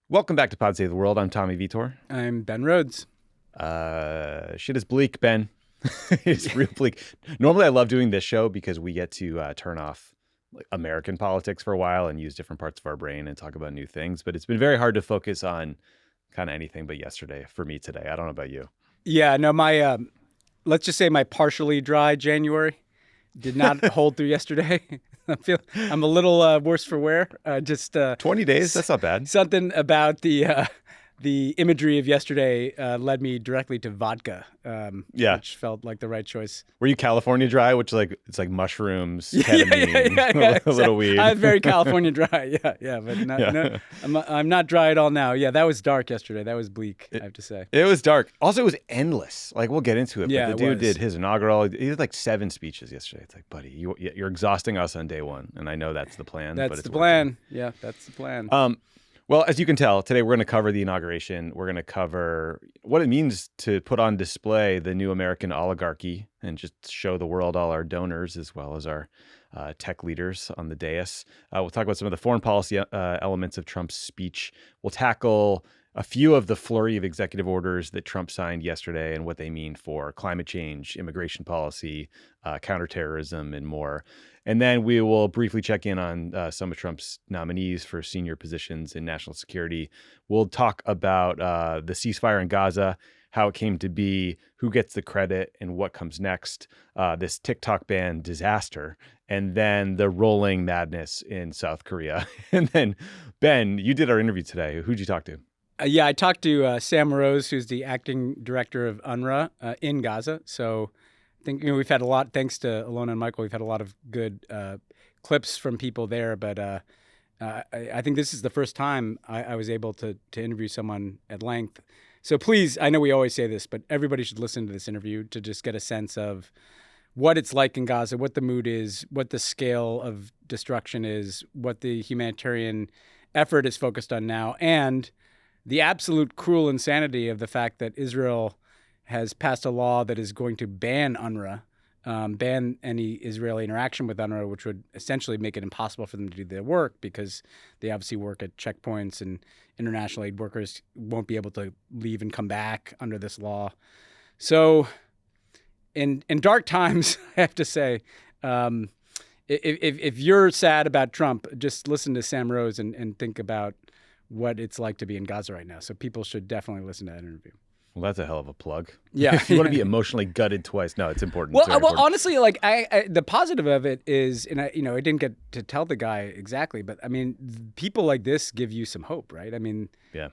Welcome back to Pod Save the World. I'm Tommy Vitor. I'm Ben Rhodes. Shit is bleak, Ben. It's real bleak. Normally, I love doing this show because we get to turn off American politics for a while and use different parts of our brain and talk about new things. But it's been very hard to focus on kind of anything but yesterday for me today. I don't know about you. Yeah, no, my let's just say my partially dry January did not hold through yesterday. I'm a little worse for wear. 20 days, that's not bad. Something about the imagery of yesterday led me directly to vodka. Which felt like the right choice. Were you California dry, which it's like mushrooms, ketamine, a little weed? I'm very California dry. Yeah, but no, I'm not dry at all now. Yeah, that was dark yesterday. That was bleak, I have to say. It was dark. Also, it was endless. Like, we'll get into it. Yeah, but the dude did his inaugural. He did like 7 speeches yesterday. It's like, buddy, you're exhausting us on day one, and I know that's the plan. That's the plan. Yeah, that's the plan. Well, as you can tell, today we're going to cover the inauguration. We're going to cover what it means to put on display the new American oligarchy and just show the world all our donors as well as our tech leaders on the dais. We'll talk about some of the foreign policy elements of Trump's speech. We'll tackle a few of the flurry of executive orders that Trump signed yesterday and what they mean for climate change, immigration policy, counterterrorism, and more. And then we will briefly check in on some of Trump's nominees for senior positions in national security. We'll talk about the ceasefire in Gaza, how it came to be, who gets the credit, and what comes next, this TikTok ban disaster, and then the rolling madness in South Korea. And then, Ben, you did our interview today. Who'd you talk to? I talked to Sam Rose, who's the acting director of UNRWA in Gaza. So I think we've had a lot, thanks to Alona and Michael, we've had a lot of good clips from people there. But I think this is the first time I was able to interview someone at length. So please, I know we always say this, but everybody should listen to this interview to just get a sense of what it's like in Gaza, what the mood is, what the scale of destruction is, what the humanitarian effort is focused on now, and the absolute cruel insanity of the fact that Israel has passed a law that is going to ban UNRWA, ban any Israeli interaction with UNRWA, which would essentially make it impossible for them to do their work because they obviously work at checkpoints and international aid workers won't be able to leave and come back under this law. So in dark times, I have to say, if you're sad about Trump, just listen to Sam Rose and think about what it's like to be in Gaza right now. So people should definitely listen to that interview. Well, that's a hell of a plug. Yeah. If you want to be emotionally gutted twice, no, it's important. Well, it's important. Honestly, like I the positive of it is, and I didn't get to tell the guy exactly, but I mean, people like this give you some hope, right? I mean, yeah.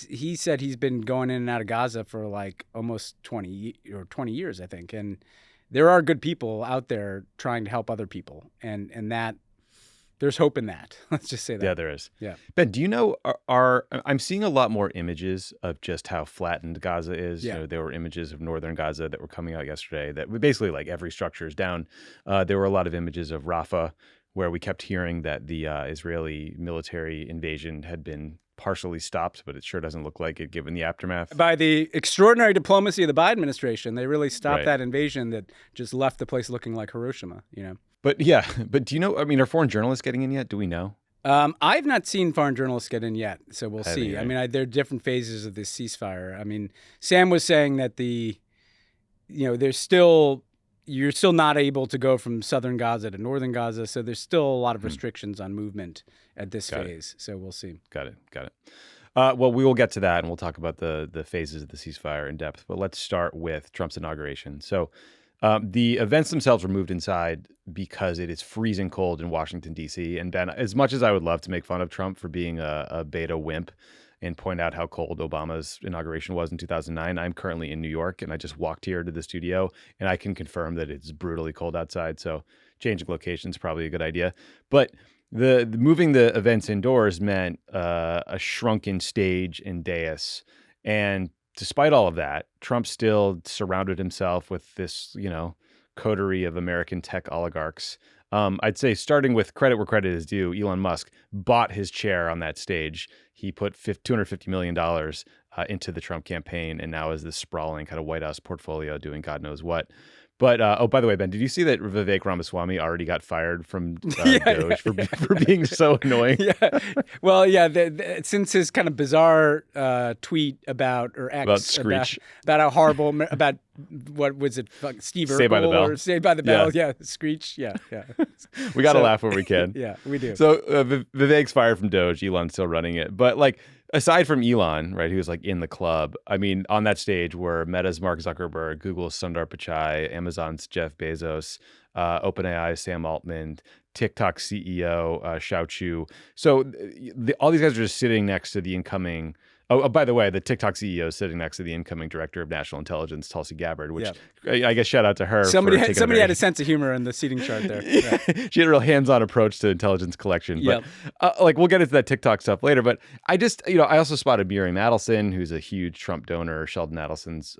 He said he's been going in and out of Gaza for like almost 20 years, I think. And there are good people out there trying to help other people. And that, there's hope in that. Let's just say that. Yeah, there is. Yeah. Ben, do you know, I'm seeing a lot more images of just how flattened Gaza is. Yeah. There were images of northern Gaza that were coming out yesterday that basically like every structure is down. There were a lot of images of Rafah where we kept hearing that the Israeli military invasion had been partially stopped, but it sure doesn't look like it given the aftermath. By the extraordinary diplomacy of the Biden administration, they really stopped that invasion that just left the place looking like Hiroshima, But do you know, I mean, are foreign journalists getting in yet? Do we know? I've not seen foreign journalists get in yet, so we'll see. Either. I mean, there are different phases of this ceasefire. I mean, Sam was saying that you're still not able to go from southern Gaza to northern Gaza, so there's still a lot of restrictions on movement at this phase. So we'll see. Got it. Well, we will get to that, and we'll talk about the phases of the ceasefire in depth. But let's start with Trump's inauguration. So the events themselves were moved inside because it is freezing cold in Washington, D.C. And Ben, as much as I would love to make fun of Trump for being a beta wimp and point out how cold Obama's inauguration was in 2009, I'm currently in New York, and I just walked here to the studio, and I can confirm that it's brutally cold outside. So changing location is probably a good idea. But the moving the events indoors meant a shrunken stage and dais. And despite all of that, Trump still surrounded himself with this, coterie of American tech oligarchs. I'd say starting with credit where credit is due, Elon Musk bought his chair on that stage. he put $250 million into the Trump campaign, and now is this sprawling kind of White House portfolio doing God knows what. But oh, by the way, Ben, did you see that Vivek Ramaswamy already got fired from Doge for being so annoying? Yeah. Well, yeah. Since his kind of bizarre tweet about Screech, about how horrible about what was it? Steve Urkel Saved by the Bell. Or Saved by the Bell? Yeah, Screech. Yeah. We got to laugh where we can. Yeah, we do. So Vivek's fired from Doge. Elon's still running it, but like, aside from Elon, right, who's like in the club, I mean, on that stage were Meta's Mark Zuckerberg, Google's Sundar Pichai, Amazon's Jeff Bezos, OpenAI's Sam Altman, TikTok CEO Shao Chu. So all these guys are just sitting next to the incoming. Oh, by the way, the TikTok CEO is sitting next to the incoming director of national intelligence, Tulsi Gabbard, which I guess shout out to her. Somebody had a sense of humor in the seating chart there. Yeah. She had a real hands-on approach to intelligence collection. But like, we'll get into that TikTok stuff later. But I just, I also spotted Miriam Adelson, who's a huge Trump donor, Sheldon Adelson's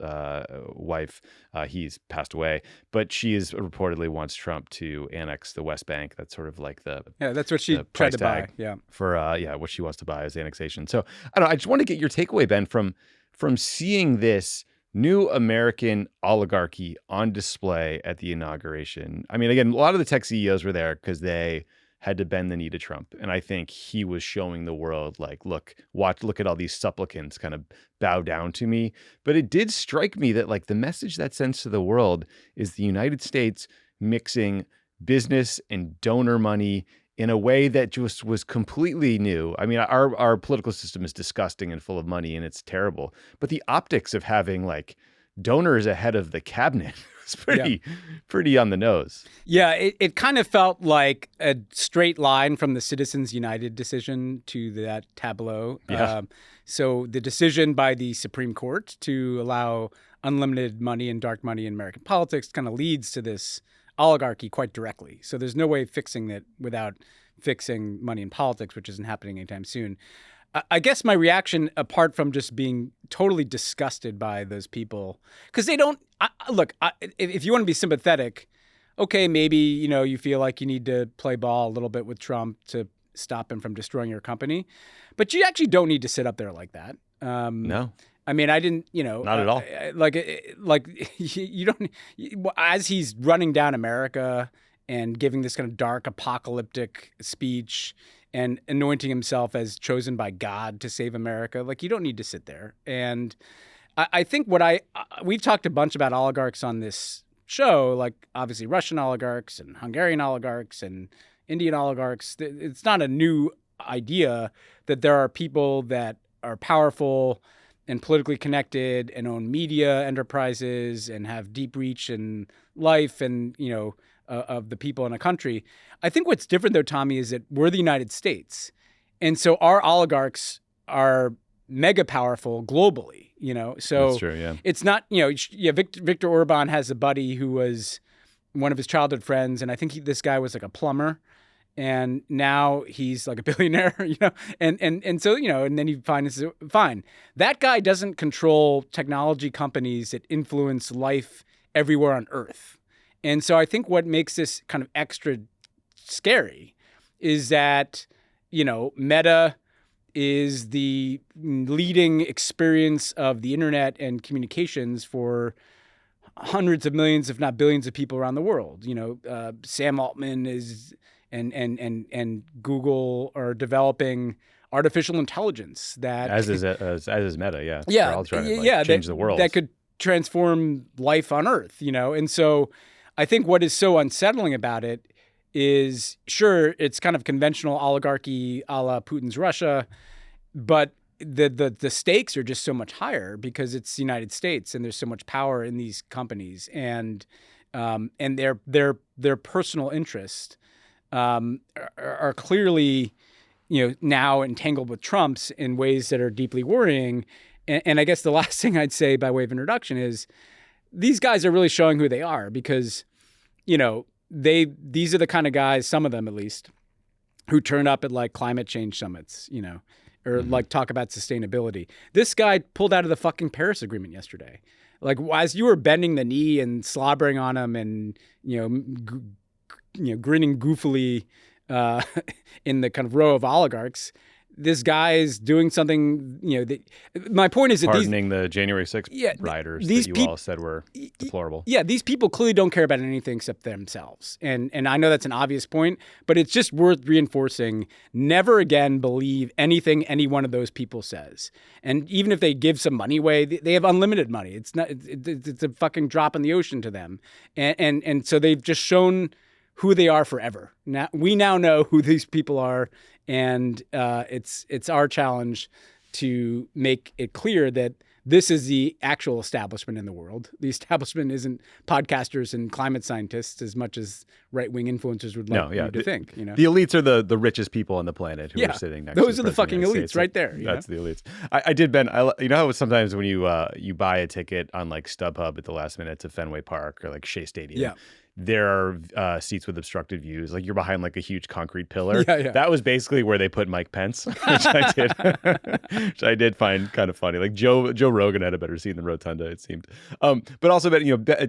wife. He's passed away, but she is reportedly wants Trump to annex the West Bank. That's sort of like that's what she tried to buy. Yeah, for what she wants to buy is annexation. So I don't know. I just want to get your takeaway, Ben, from seeing this new American oligarchy on display at the inauguration. I mean, again, a lot of the tech CEOs were there because they had to bend the knee to Trump. And I think he was showing the world, like, look at all these supplicants kind of bow down to me. But it did strike me that, like, the message that sends to the world is the United States mixing business and donor money in a way that just was completely new. I mean, our political system is disgusting and full of money, and it's terrible. But the optics of having, like, donors ahead of the cabinet was pretty on the nose. Yeah, it kind of felt like a straight line from the Citizens United decision to that tableau. Yeah. So the decision by the Supreme Court to allow unlimited money and dark money in American politics kind of leads to this oligarchy quite directly. So there's no way of fixing it without fixing money in politics, which isn't happening anytime soon. I guess my reaction, apart from just being totally disgusted by those people, because they don't look. If you want to be sympathetic, okay, maybe you feel like you need to play ball a little bit with Trump to stop him from destroying your company, but you actually don't need to sit up there like that. No. I mean, I didn't, not at all. Like you don't. As he's running down America and giving this kind of dark apocalyptic speech and anointing himself as chosen by God to save America, like, you don't need to sit there. And I think we've talked a bunch about oligarchs on this show, like obviously Russian oligarchs and Hungarian oligarchs and Indian oligarchs. It's not a new idea that there are people that are powerful and politically connected and own media enterprises and have deep reach in life and, of the people in a country. I think what's different, though, Tommy, is that we're the United States. And so our oligarchs are mega powerful globally, So that's true, yeah. It's not, Viktor Orban has a buddy who was one of his childhood friends, and I think this guy was like a plumber. And now he's like a billionaire, and so, and then he finds, fine. That guy doesn't control technology companies that influence life everywhere on Earth. And so I think what makes this kind of extra scary is that, Meta is the leading experience of the internet and communications for hundreds of millions, if not billions of people around the world. Sam Altman is... And Google are developing artificial intelligence that as is Meta, yeah. Yeah, they're all trying to change the world. That could transform life on Earth, And so I think what is so unsettling about it is, sure, it's kind of conventional oligarchy a la Putin's Russia, but the stakes are just so much higher because it's the United States and there's so much power in these companies and their personal interest. Are clearly, now entangled with Trump's in ways that are deeply worrying. And I guess the last thing I'd say by way of introduction is these guys are really showing who they are because, these are the kind of guys, some of them at least, who turn up at like climate change summits, or like talk about sustainability. This guy pulled out of the fucking Paris Agreement yesterday. Like, as you were bending the knee and slobbering on him and, grinning goofily in the kind of row of oligarchs, this guy is doing something, my point is that pardoning the January 6th rioters that you all said were deplorable. Yeah, these people clearly don't care about anything except themselves. And I know that's an obvious point, but it's just worth reinforcing. Never again believe anything any one of those people says. And even if they give some money away, they have unlimited money. It's a fucking drop in the ocean to them. And so they've just shown who they are forever. Now we now know who these people are, and it's our challenge to make it clear that this is the actual establishment in the world. The establishment isn't podcasters and climate scientists as much as right-wing influencers would like you to think. The elites are the richest people on the planet who are sitting next to those are the fucking elites right there. That's the elites. I did, Ben. You know how sometimes when you buy a ticket on like StubHub at the last minute to Fenway Park or like Shea Stadium, there are seats with obstructed views. Like you're behind like a huge concrete pillar. That was basically where they put Mike Pence, which I did find kind of funny. Like Joe Rogan had a better seat in the rotunda, it seemed. But also,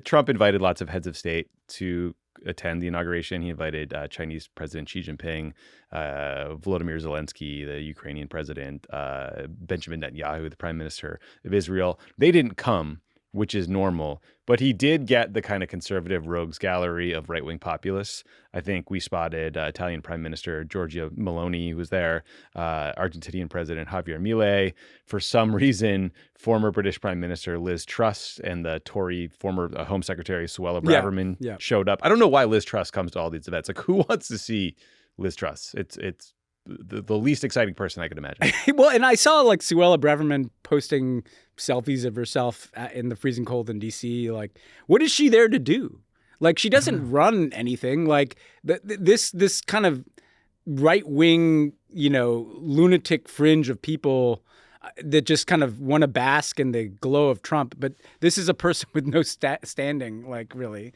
Trump invited lots of heads of state to attend the inauguration. He invited Chinese President Xi Jinping, Volodymyr Zelensky, the Ukrainian president, Benjamin Netanyahu, the prime minister of Israel. They didn't come, which is normal, but he did get the kind of conservative rogues gallery of right-wing populists. I think we spotted Italian Prime Minister Giorgia Meloni, who was there, Argentinian President Javier Milei. For some reason, former British Prime Minister Liz Truss and the Tory former Home Secretary Suella Braverman showed up. I don't know why Liz Truss comes to all these events. Like, who wants to see Liz Truss? It's the least exciting person I could imagine. Well, and I saw like Suella Braverman posting selfies of herself in the freezing cold in DC. Like, what is she there to do? Like, she doesn't run anything. Like this kind of right wing, lunatic fringe of people that just kind of want to bask in the glow of Trump. But this is a person with no standing, like, really.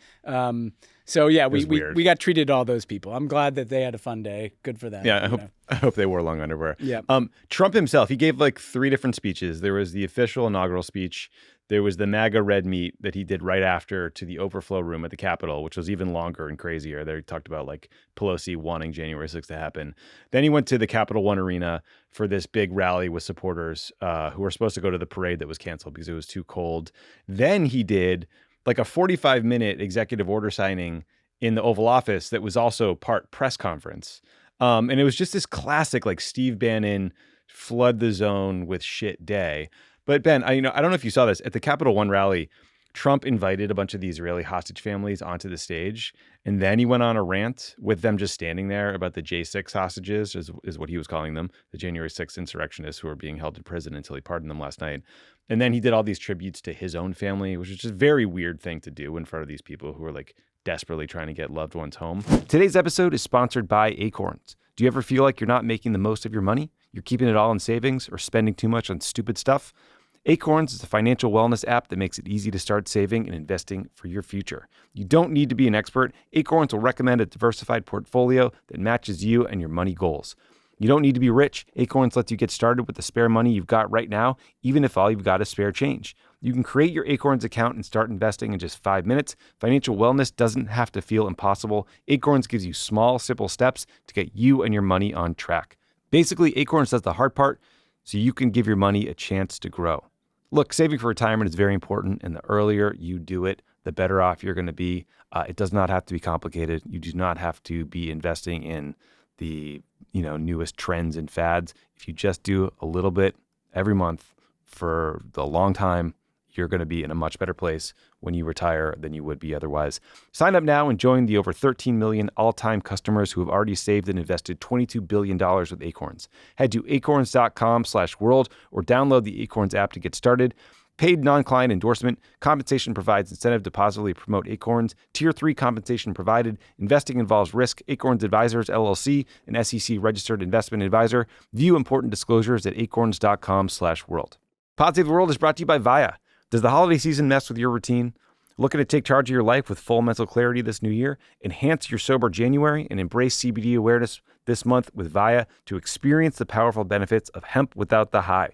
So yeah, we got treated, all those people. I'm glad that they had a fun day. Good for them. Yeah, I hope they wore long underwear. Yeah. Trump himself, he gave like 3 different speeches. There was the official inaugural speech. There was the MAGA red meat that he did right after to the overflow room at the Capitol, which was even longer and crazier. They talked about like Pelosi wanting January 6th to happen. Then he went to the Capital One Arena for this big rally with supporters who were supposed to go to the parade that was canceled because it was too cold. Then he did like a 45-minute executive order signing in the Oval Office that was also part press conference. And it was just this classic like Steve Bannon flood the zone with shit day. But Ben, I don't know if you saw this at the Capital One rally. Trump invited a bunch of the Israeli hostage families onto the stage, and then he went on a rant with them just standing there about the J6 hostages, is what he was calling them, the January 6th insurrectionists who were being held in prison until he pardoned them last night. And then he did all these tributes to his own family, which is just a very weird thing to do in front of these people who are like desperately trying to get loved ones home. Today's episode is sponsored by Acorns. Do you ever feel like you're not making the most of your money? You're keeping it all in savings or spending too much on stupid stuff? Acorns is a financial wellness app that makes it easy to start saving and investing for your future. You don't need to be an expert. Acorns will recommend a diversified portfolio that matches you and your money goals. You don't need to be rich. Acorns lets you get started with the spare money you've got right now, even if all you've got is spare change. You can create your Acorns account and start investing in just 5 minutes. Financial wellness doesn't have to feel impossible. Acorns gives you small, simple steps to get you and your money on track. Basically, Acorns does the hard part so you can give your money a chance to grow. Look, saving for retirement is very important, and the earlier you do it, the better off you're going to be. It does not have to be complicated. You do not have to be investing in the newest trends and fads. If you just do a little bit every month for the long time, you're going to be in a much better place when you retire than you would be otherwise. Sign up now and join the over 13 million all-time customers who have already saved and invested $22 billion with Acorns. Head to acorns.com/world or download the Acorns app to get started. Paid non-client endorsement. Compensation provides incentive to positively promote Acorns. Tier 3 compensation provided. Investing involves risk. Acorns Advisors, LLC, an SEC-registered investment advisor. View important disclosures at acorns.com/world. Pod Save the World is brought to you by Via. Does the holiday season mess with your routine? Looking to take charge of your life with full mental clarity this new year? Enhance your sober January and embrace CBD awareness this month with Via to experience the powerful benefits of hemp without the high.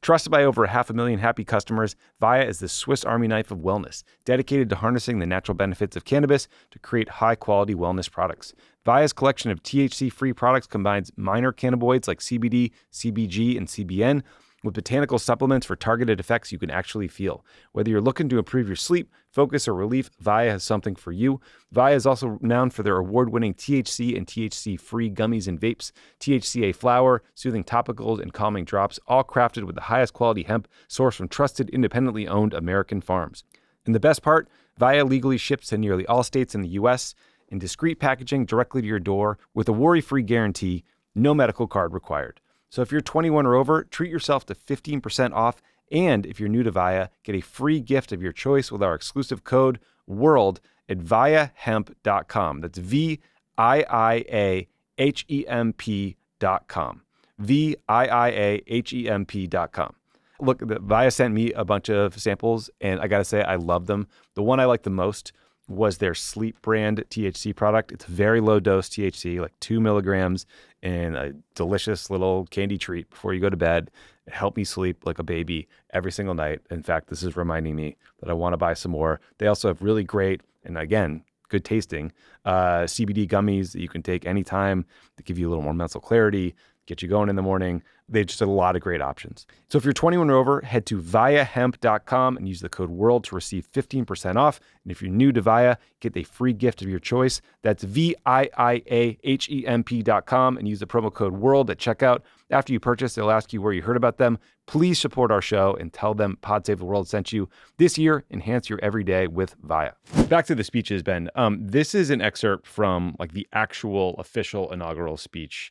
Trusted by over 500,000 happy customers, Via is the Swiss Army knife of wellness, dedicated to harnessing the natural benefits of cannabis to create high-quality wellness products. Via's collection of THC-free products combines minor cannabinoids like CBD, CBG, and CBN with botanical supplements for targeted effects you can actually feel. Whether you're looking to improve your sleep, focus, or relief, Via has something for you. Via is also renowned for their award-winning THC and THC-free gummies and vapes, THCA flower, soothing topicals, and calming drops, all crafted with the highest quality hemp sourced from trusted, independently owned American farms. And the best part, Via legally ships to nearly all states in the U.S. in discreet packaging directly to your door with a worry-free guarantee, no medical card required. So if you're 21 or over, treat yourself to 15% off. And if you're new to Via, get a free gift of your choice with our exclusive code WORLD at viahemp.com. That's VIIAHEMP.com. VIIAHEMP.com. Look, Via sent me a bunch of samples, and I got to say, I love them. The one I like the most was their Sleep brand THC product. It's very low dose THC, like 2 milligrams, and a delicious little candy treat before you go to bed. It helped me sleep like a baby every single night. In fact, this is reminding me that I want to buy some more. They also have really great, and again, good tasting CBD gummies that you can take anytime that give you a little more mental clarity, get you going in the morning. They just have a lot of great options. So if you're 21 or over, head to viahemp.com and use the code WORLD to receive 15% off. And if you're new to Via, get a free gift of your choice. That's VIIAHEMP.com and use the promo code WORLD at checkout. After you purchase, they'll ask you where you heard about them. Please support our show and tell them Pod Save the World sent you. This year, enhance your everyday with Via. Back to the speeches, Ben. This is an excerpt from like the actual official inaugural speech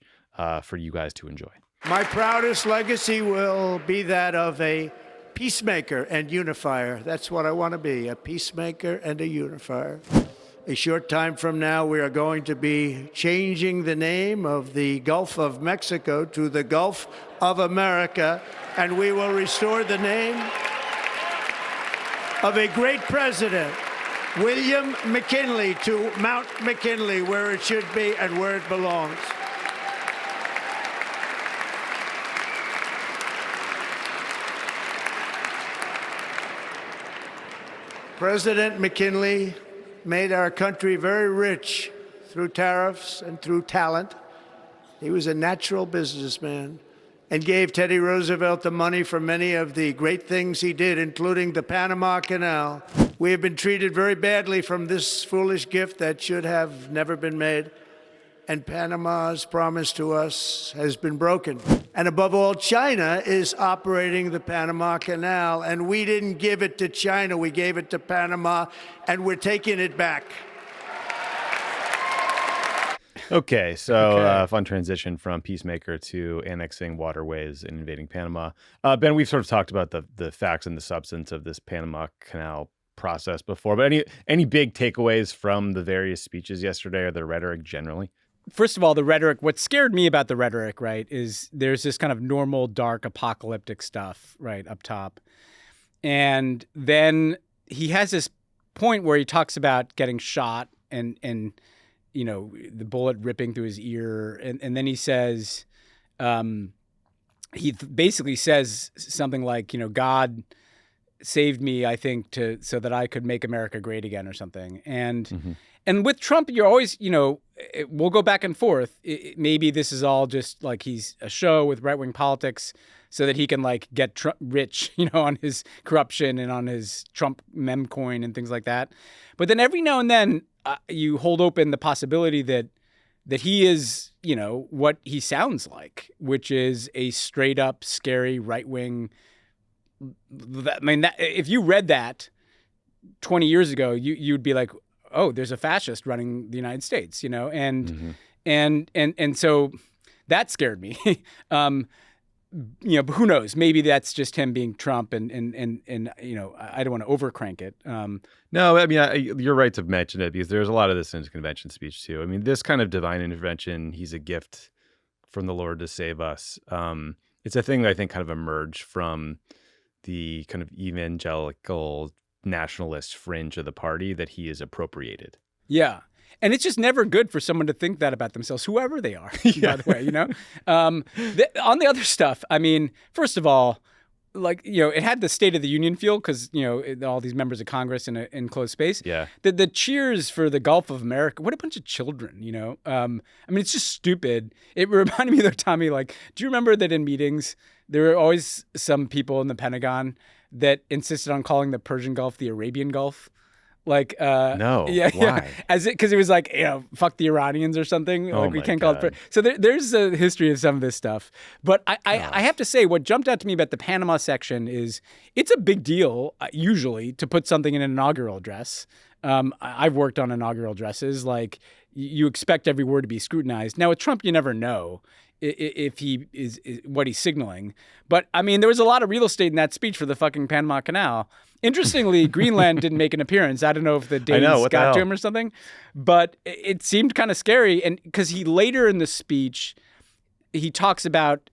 for you guys to enjoy. My proudest legacy will be that of a peacemaker and unifier. That's what I want to be, a peacemaker and a unifier. A short time from now, we are going to be changing the name of the Gulf of Mexico to the Gulf of America, and we will restore the name of a great president, William McKinley, to Mount McKinley, where it should be and where it belongs. President McKinley made our country very rich through tariffs and through talent. He was a natural businessman and gave Teddy Roosevelt the money for many of the great things he did, including the Panama Canal. We have been treated very badly from this foolish gift that should have never been made. And Panama's promise to us has been broken. And above all, China is operating the Panama Canal, and we didn't give it to China, we gave it to Panama, and we're taking it back. Okay, so fun transition from Peacemaker to annexing waterways and invading Panama. Ben, we've sort of talked about the facts and the substance of this Panama Canal process before, but any big takeaways from the various speeches yesterday or the rhetoric generally? First of all, the rhetoric, what scared me about the rhetoric, right, is there's this kind of normal, dark, apocalyptic stuff, right, up top. And then he has this point where he talks about getting shot and you know, the bullet ripping through his ear. And then he says, basically says something like, you know, God saved me, I think, so that I could make America great again or something. And and with Trump, you're always, you know, we'll go back and forth. Maybe this is all just like he's a show with right-wing politics so that he can like get rich, you know, on his corruption and on his Trump meme coin and things like that. But then every now and then you hold open the possibility that he is, you know, what he sounds like, which is a straight up scary right-wing. I mean, if you read that 20 years ago, you'd be like, oh, there's a fascist running the United States, you know, and so that scared me. You know, but who knows? Maybe that's just him being Trump, and you know, I don't want to overcrank it. No, I mean, you're right to mention it because there's a lot of this in his convention speech too. I mean, this kind of divine intervention, he's a gift from the Lord to save us. It's a thing that I think kind of emerged from the kind of evangelical nationalist fringe of the party that he is appropriated. Yeah. And it's just never good for someone to think that about themselves, whoever they are, by the way, you know? On the other stuff, I mean, first of all, like, it had the State of the Union feel because, all these members of Congress in an enclosed space. Yeah. The cheers for the Gulf of America, what a bunch of children, I mean, it's just stupid. It reminded me though, Tommy, like, do you remember that in meetings, there were always some people in the Pentagon that insisted on calling the Persian Gulf the Arabian Gulf? Like, No. yeah, Why? because it was like, fuck the Iranians or something. Oh Like, we my can't call God. it. So there's a history of some of this stuff. But I have to say, what jumped out to me about the Panama section is it's a big deal, usually, to put something in an inaugural address. I've worked on inaugural addresses. Like, you expect every word to be scrutinized. Now, with Trump, you never know if he is what he's signaling. But, I mean, there was a lot of real estate in that speech for the fucking Panama Canal. Interestingly, Greenland didn't make an appearance. I don't know if the days got to him or something, but it seemed kind of scary. And because he later in the speech, he talks about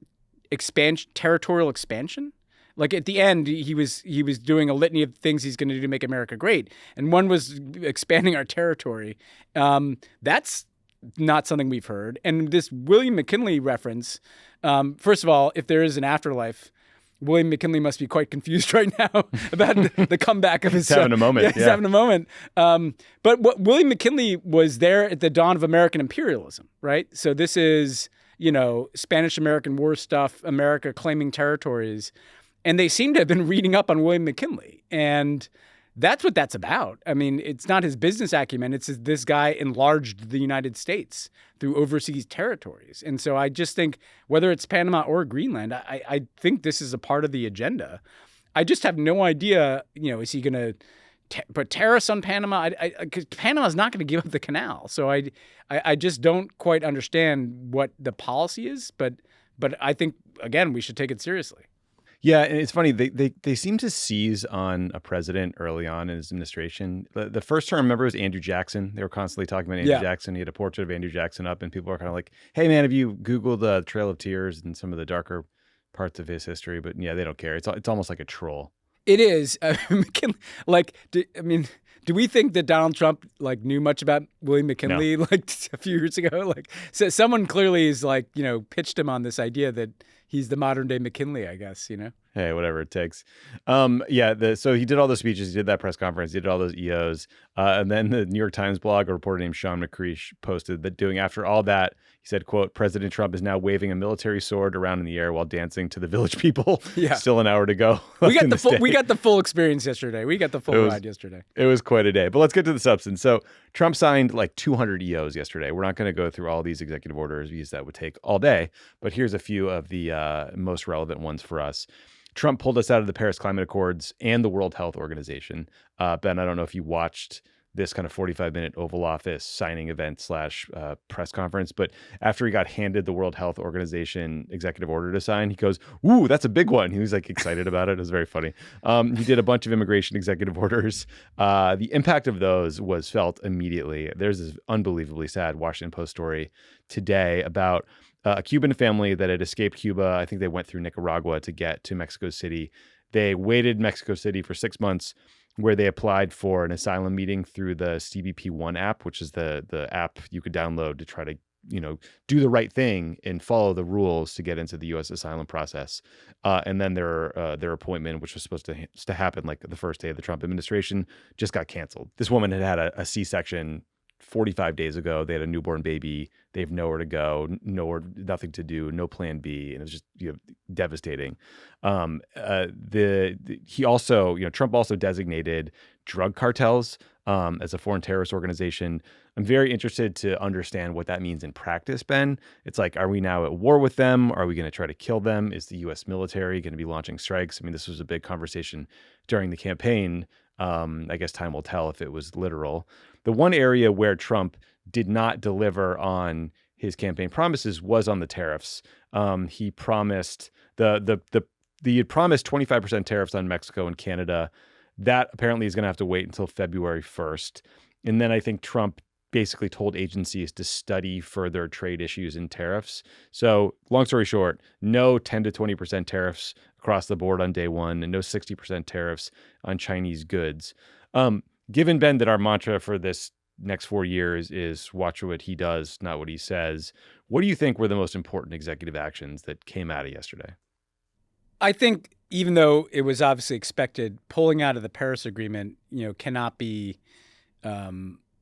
territorial expansion. Like at the end, he was doing a litany of things he's going to do to make America great, and one was expanding our territory. That's not something we've heard. And this William McKinley reference, first of all, if there is an afterlife, William McKinley must be quite confused right now about the comeback of his He's having a moment. Yeah, he's having a moment. But William McKinley was there at the dawn of American imperialism, right? So this is, Spanish-American War stuff, America claiming territories. And they seem to have been reading up on William McKinley. And that's what that's about. I mean, it's not his business acumen. It's this guy enlarged the United States through overseas territories. And so I just think whether it's Panama or Greenland, I think this is a part of the agenda. I just have no idea, is he going to put tariffs on Panama? Because Panama's not going to give up the canal. So I just don't quite understand what the policy is. But I think, again, we should take it seriously. Yeah, and it's funny, they seem to seize on a president early on in his administration. The first term, I remember, was Andrew Jackson. They were constantly talking about Andrew Jackson. He had a portrait of Andrew Jackson up, and people were kind of like, hey, man, have you Googled the Trail of Tears and some of the darker parts of his history? But yeah, they don't care. It's almost like a troll. It is. Do we think that Donald Trump knew much about William McKinley a few years ago? So someone clearly is pitched him on this idea that he's the modern day McKinley, I guess, Hey, whatever it takes. So he did all those speeches, he did that press conference, he did all those EOs. And then the New York Times blog, a reporter named Sean McCreesh posted that after all that, he said, quote, President Trump is now waving a military sword around in the air while dancing to the Village People. Yeah. Still an hour to go. We got the full experience yesterday. We got the full ride yesterday. It was quite a day. But let's get to the substance. So Trump signed 200 EOs yesterday. We're not going to go through all these executive orders because that would take all day. But here's a few of the most relevant ones for us. Trump pulled us out of the Paris Climate Accords and the World Health Organization. Ben, I don't know if you watched this kind of 45-minute Oval Office signing event / press conference, but after he got handed the World Health Organization executive order to sign, he goes, "Ooh, that's a big one." He was excited about it. It was very funny. He did a bunch of immigration executive orders. The impact of those was felt immediately. There's this unbelievably sad Washington Post story today about a Cuban family that had escaped Cuba. I think they went through Nicaragua to get to Mexico City. They waited Mexico City for 6 months, where they applied for an asylum meeting through the CBP One app, which is the app you could download to try to do the right thing and follow the rules to get into the U.S. asylum process. And then their appointment, which was supposed to happen the first day of the Trump administration, just got canceled. This woman had a C-section 45 days ago. They had a newborn baby. They have nowhere to go, nothing to do, no plan B, and it was just devastating. Trump also designated drug cartels as a foreign terrorist organization. I'm very interested to understand what that means in practice, Ben. It's are we now at war with them? Are we going to try to kill them? Is the U.S. military going to be launching strikes? I mean, this was a big conversation during the campaign. I guess time will tell if it was literal. The one area where Trump did not deliver on his campaign promises was on the tariffs. He promised he had promised 25% tariffs on Mexico and Canada. That apparently is going to have to wait until February 1st. And then I think Trump basically told agencies to study further trade issues and tariffs. So long story short, no 10 to 20% tariffs across the board on day one, and no 60% tariffs on Chinese goods. Given, Ben, that our mantra for this next 4 years is watch what he does, not what he says, what do you think were the most important executive actions that came out of yesterday? I think even though it was obviously expected, pulling out of the Paris Agreement, cannot be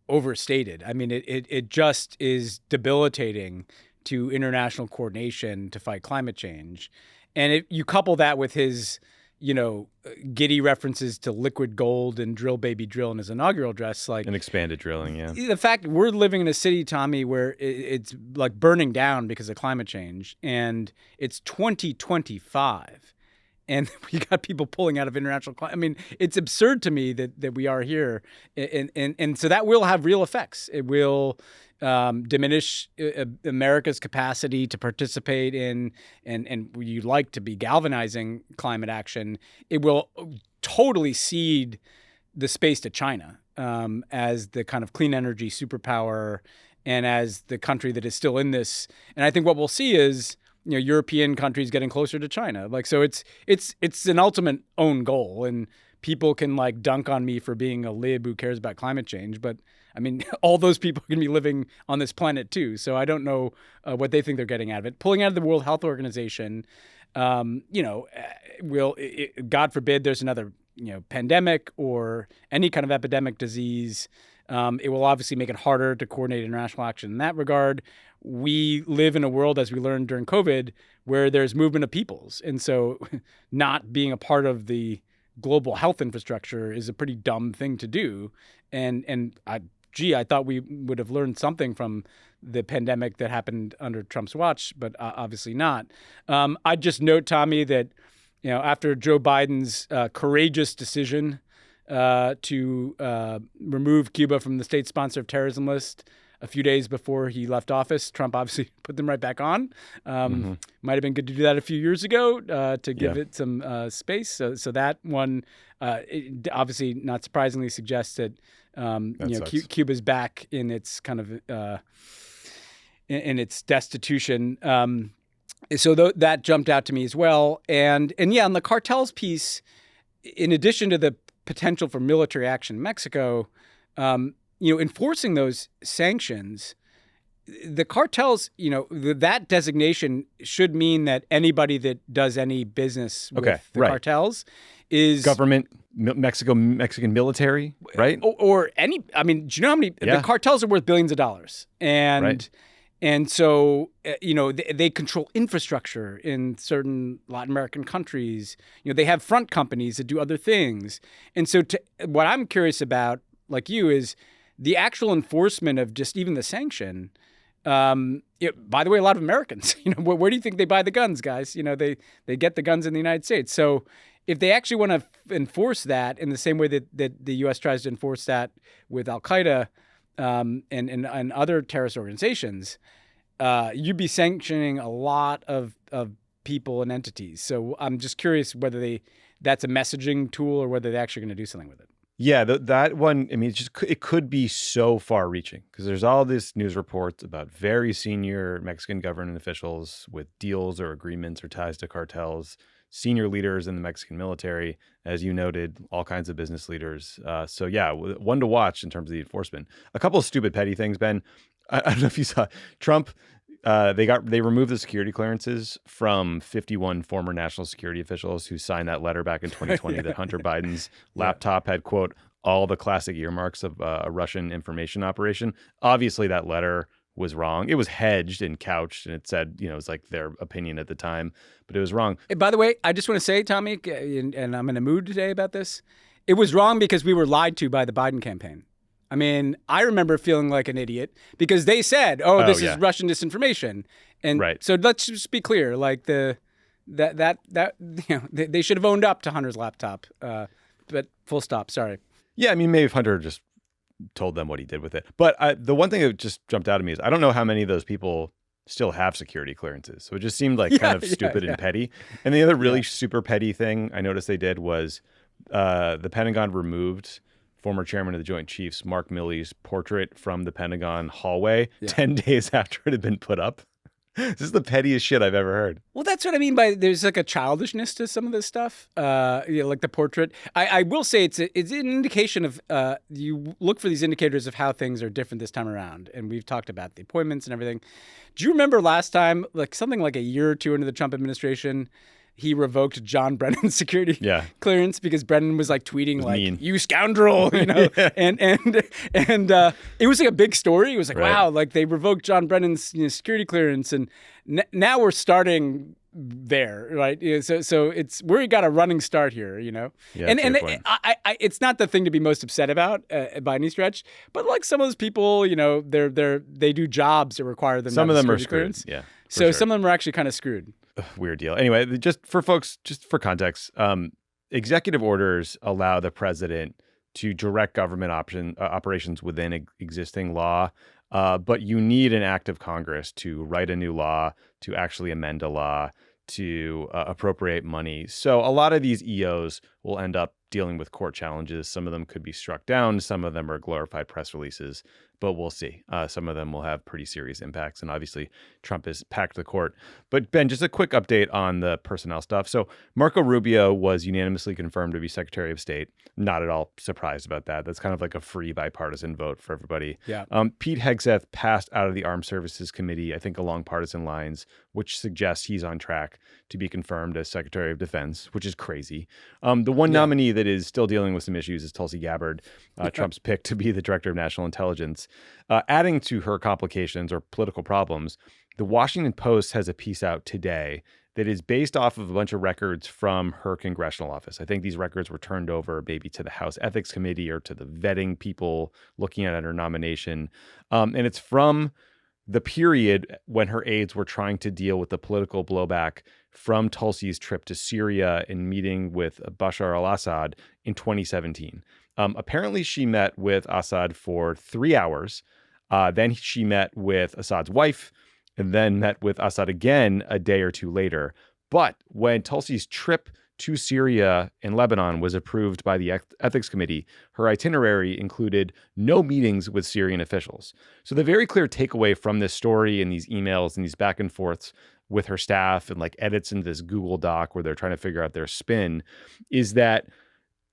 overstated. I mean, it just is debilitating to international coordination to fight climate change. And you couple that with his, giddy references to liquid gold and drill baby drill in his inaugural address, and expanded drilling, yeah. The fact we're living in a city, Tommy, where it's like burning down because of climate change, and it's 2025, and we got people pulling out of international climate. I mean, it's absurd to me that we are here, and so that will have real effects. It will diminish America's capacity to participate in and you'd like to be galvanizing climate action. It will totally cede the space to China as the kind of clean energy superpower and as the country that is still in this. And I think what we'll see is European countries getting closer to China. So it's an ultimate own goal, and people can dunk on me for being a lib who cares about climate change, but I mean, all those people are going to be living on this planet too. So I don't know what they think they're getting out of it. Pulling out of the World Health Organization, God forbid there's another, pandemic or any kind of epidemic disease. It will obviously make it harder to coordinate international action in that regard. We live in a world, as we learned during COVID, where there's movement of peoples. And so not being a part of the global health infrastructure is a pretty dumb thing to do. And I thought we would have learned something from the pandemic that happened under Trump's watch, but obviously not. I'd just note, Tommy, that after Joe Biden's courageous decision to remove Cuba from the state sponsor of terrorism list a few days before he left office, Trump obviously put them right back on. Might have been good to do that a few years ago to give it some space. So that one, it obviously not surprisingly, suggests that Cuba's back in its kind of in its destitution. So that jumped out to me as well. And yeah, on the cartels piece, in addition to the potential for military action in Mexico, enforcing those sanctions, the cartels, that designation should mean that anybody that does any business with the cartels is government, Mexican military, right? Or any, I mean, do you know how many, the cartels are worth billions of dollars. And so, they control infrastructure in certain Latin American countries. They have front companies that do other things. And so what I'm curious about, like you, is the actual enforcement of just even the sanction. By the way, a lot of Americans, where do you think they buy the guns, guys? They get the guns in the United States. So if they actually want to enforce that in the same way that the U.S. tries to enforce that with Al-Qaeda and other terrorist organizations, you'd be sanctioning a lot of people and entities. So I'm just curious whether that's a messaging tool or whether they're actually going to do something with it. Yeah, that one, I mean, it could be so far reaching because there's all this news reports about very senior Mexican government officials with deals or agreements or ties to cartels, senior leaders in the Mexican military, as you noted, all kinds of business leaders. So yeah, one to watch in terms of the enforcement. A couple of stupid petty things, Ben. I don't know if you saw Trump. They removed the security clearances from 51 former national security officials who signed that letter back in 2020 that Hunter Biden's laptop had, quote, all the classic earmarks of a Russian information operation. Obviously, that letter was wrong. It was hedged and couched, and it said, it was like their opinion at the time, but it was wrong. Hey, by the way, I just want to say, Tommy, and I'm in a mood today about this, it was wrong because we were lied to by the Biden campaign. I mean, I remember feeling like an idiot because they said, this is Russian disinformation. And so let's just be clear, like they should have owned up to Hunter's laptop. But full stop, sorry. Yeah, I mean, maybe if Hunter just told them what he did with it. But the one thing that just jumped out at me is I don't know how many of those people still have security clearances. So it just seemed like kind of stupid and petty. And the other really super petty thing I noticed they did was the Pentagon removed former chairman of the Joint Chiefs, Mark Milley's portrait from the Pentagon hallway 10 days after it had been put up. This is the pettiest shit I've ever heard. Well, that's what I mean by there's like a childishness to some of this stuff, like the portrait. I will say it's an indication of, you look for these indicators of how things are different this time around. And we've talked about the appointments and everything. Do you remember last time, like something like a year or two into the Trump administration, he revoked John Brennan's security Yeah. clearance because Brennan was like tweeting like mean. "you scoundrel," you know, Yeah. and it was like a big story. It was like, Right. wow, like they revoked John Brennan's security clearance, and now we're starting there, right? So it's we got a running start here, you know. Yeah, and fair and point. I it's not the thing to be most upset about by any stretch, but like some of those people, you know, they do jobs that require them. Some to of have them are security screwed. clearance. Yeah. for So sure. some of them are actually kind of screwed. Weird deal. Anyway, just for folks, just for context, executive orders allow the president to direct government operations within existing law, but you need an act of Congress to write a new law, to actually amend a law, to appropriate money. So a lot of these EOs will end up dealing with court challenges. Some of them could be struck down. Some of them are glorified press releases, but we'll see. Some of them will have pretty serious impacts. And obviously, Trump has packed the court. But Ben, just a quick update on the personnel stuff. So Marco Rubio was unanimously confirmed to be Secretary of State. Not at all surprised about that. That's kind of like a free bipartisan vote for everybody. Yeah. Pete Hegseth passed out of the Armed Services Committee, I think along partisan lines, which suggests he's on track to be confirmed as Secretary of Defense, which is crazy. The one nominee that is still dealing with some issues is Tulsi Gabbard, Trump's pick to be the Director of National Intelligence. Adding to her complications or political problems, the Washington Post has a piece out today that is based off of a bunch of records from her congressional office. I think these records were turned over maybe to the House Ethics Committee or to the vetting people looking at her nomination. And it's from the period when her aides were trying to deal with the political blowback from Tulsi's trip to Syria and meeting with Bashar al-Assad in 2017. Apparently, she met with Assad for 3 hours. Then she met with Assad's wife and then met with Assad again a day or two later. But when Tulsi's trip to Syria and Lebanon was approved by the Ethics Committee, her itinerary included no meetings with Syrian officials. So the very clear takeaway from this story and these emails and these back and forths with her staff and like edits into this Google Doc where they're trying to figure out their spin is that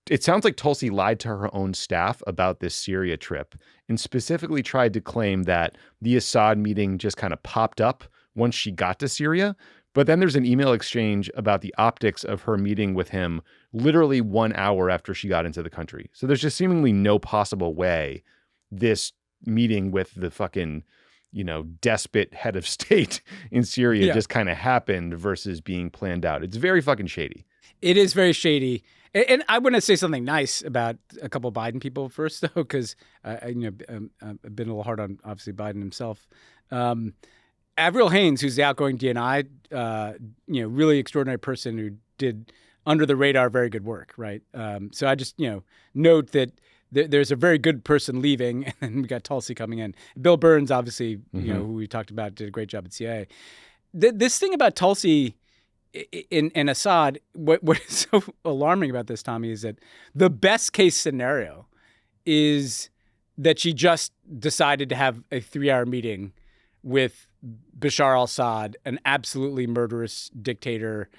it sounds like Tulsi lied to her own staff about this Syria trip and specifically tried to claim that the Assad meeting just kind of popped up once she got to Syria. But then there's an email exchange about the optics of her meeting with him literally 1 hour after she got into the country. So there's just seemingly no possible way this meeting with the fucking, despot head of state in Syria just kind of happened versus being planned out. It's very fucking shady. It is very shady. And I want to say something nice about a couple of Biden people first, though, because I've been a little hard on, obviously, Biden himself. Avril Haines, who's the outgoing DNI, really extraordinary person who did under the radar very good work, right? So I just, note that there's a very good person leaving, and then we got Tulsi coming in. Bill Burns, obviously, who we talked about, did a great job at CIA. This thing about Tulsi and Assad, what is so alarming about this, Tommy, is that the best case scenario is that she just decided to have a 3-hour meeting with Bashar al-Assad, an absolutely murderous dictator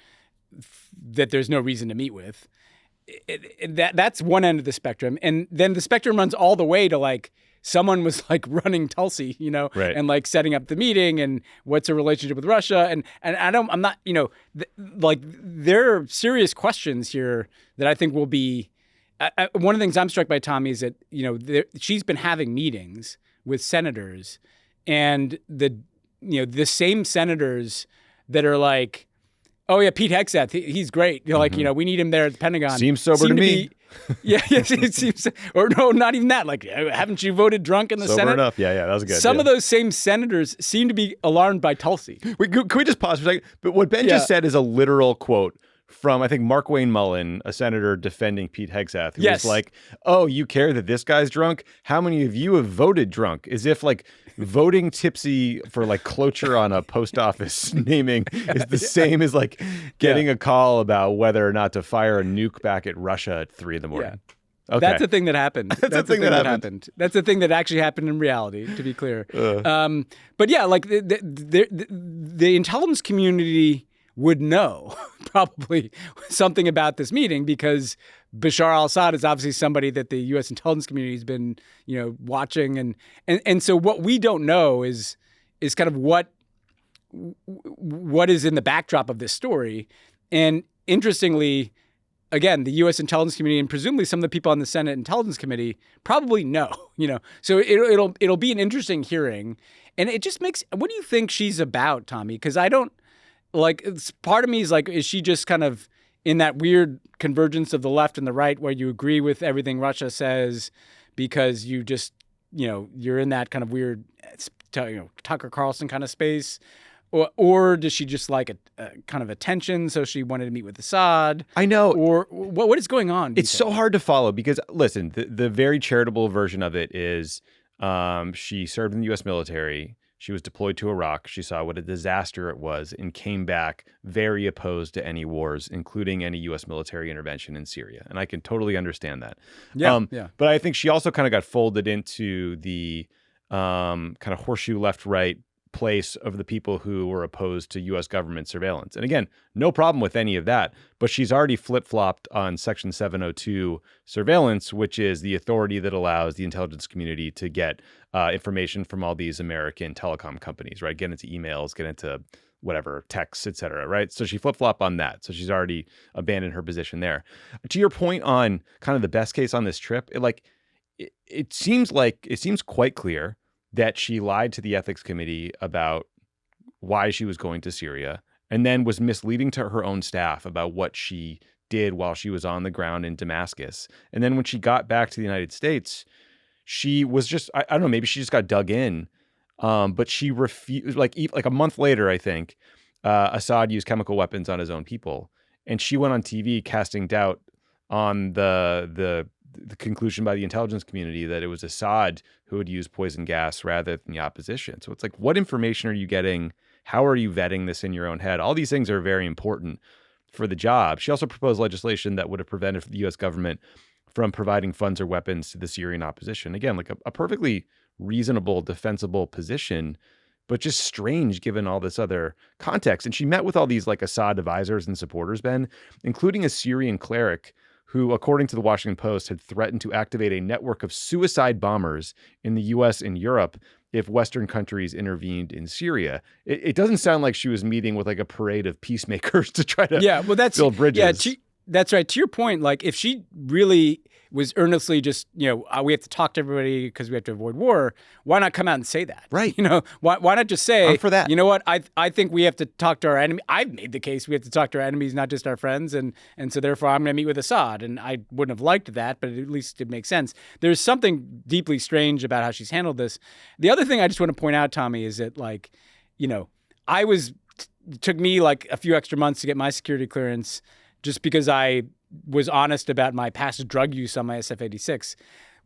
that there's no reason to meet with. That's one end of the spectrum. And then the spectrum runs all the way to like someone was like running Tulsi, right. and like setting up the meeting and what's her relationship with Russia. And I'm not, there are serious questions here that I think will be, one of the things I'm struck by, Tommy, is that, she's been having meetings with senators and the same senators that are like, oh yeah, Pete Hegseth, he's great. We need him there at the Pentagon. Seems sober to me. It seems, or no, not even that. Like, haven't you voted drunk in the Sober Senate? enough. Yeah, that was good. Some of those same senators seem to be alarmed by Tulsi. Wait, can we just pause for a second? But what Ben just said is a literal quote from, I think, Mark Wayne Mullen, a senator defending Pete Hegseth, who was like, oh, you care that this guy's drunk? How many of you have voted drunk? As if like voting tipsy for like cloture on a post office naming is the same as like getting a call about whether or not to fire a nuke back at Russia at 3 a.m. Yeah. Okay. That's the thing that happened. That's the thing that happened. That's the thing that actually happened in reality, to be clear. But yeah, like the intelligence community would know probably something about this meeting because Bashar al-Assad is obviously somebody that the U.S. intelligence community has been, watching. And so what we don't know is kind of what is in the backdrop of this story. And interestingly, again, the U.S. intelligence community and presumably some of the people on the Senate Intelligence Committee probably know, So it'll be an interesting hearing, and it just makes. What do you think she's about, Tommy? Because I don't part of me is like, is she just kind of in that weird convergence of the left and the right where you agree with everything Russia says because you just you're in that kind of weird Tucker Carlson kind of space? Or does she just like a kind of attention, so she wanted to meet with Assad? I know. Or what is going on? It's so hard to follow because, listen, the very charitable version of it is she served in the U.S. military. She was deployed to Iraq. She saw what a disaster it was and came back very opposed to any wars, including any U.S. military intervention in Syria. And I can totally understand that. Yeah. But I think she also kind of got folded into the kind of horseshoe left-right place of the people who were opposed to U.S. government surveillance. And again, no problem with any of that, but she's already flip-flopped on Section 702 surveillance, which is the authority that allows the intelligence community to get information from all these American telecom companies, right? Get into emails, get into whatever, texts, et cetera, right? So she flip-flopped on that. So she's already abandoned her position there. To your point on kind of the best case on this trip, it seems quite clear that she lied to the ethics committee about why she was going to Syria and then was misleading to her own staff about what she did while she was on the ground in Damascus. And then when she got back to the United States, she was just, I don't know, maybe she just got dug in. But she refused, like a month later, I think, Assad used chemical weapons on his own people. And she went on TV casting doubt on the conclusion by the intelligence community that it was Assad who had used poison gas rather than the opposition. So it's like, what information are you getting? How are you vetting this in your own head? All these things are very important for the job. She also proposed legislation that would have prevented the U.S. government from providing funds or weapons to the Syrian opposition. Again, like a perfectly reasonable, defensible position, but just strange given all this other context. And she met with all these like Assad advisors and supporters, Ben, including a Syrian cleric who, according to the Washington Post, had threatened to activate a network of suicide bombers in the U.S. and Europe if Western countries intervened in Syria. It doesn't sound like she was meeting with like a parade of peacemakers to try to build bridges. Yeah, that's right. To your point, like if she really was earnestly just, we have to talk to everybody because we have to avoid war, why not come out and say that? Right. Why not just say, I'm for that. You know what, I think we have to talk to our enemy. I've made the case we have to talk to our enemies, not just our friends. And so therefore I'm going to meet with Assad. And I wouldn't have liked that, but at least it makes sense. There's something deeply strange about how she's handled this. The other thing I just want to point out, Tommy, is that it took me like a few extra months to get my security clearance just because I was honest about my past drug use on my SF-86.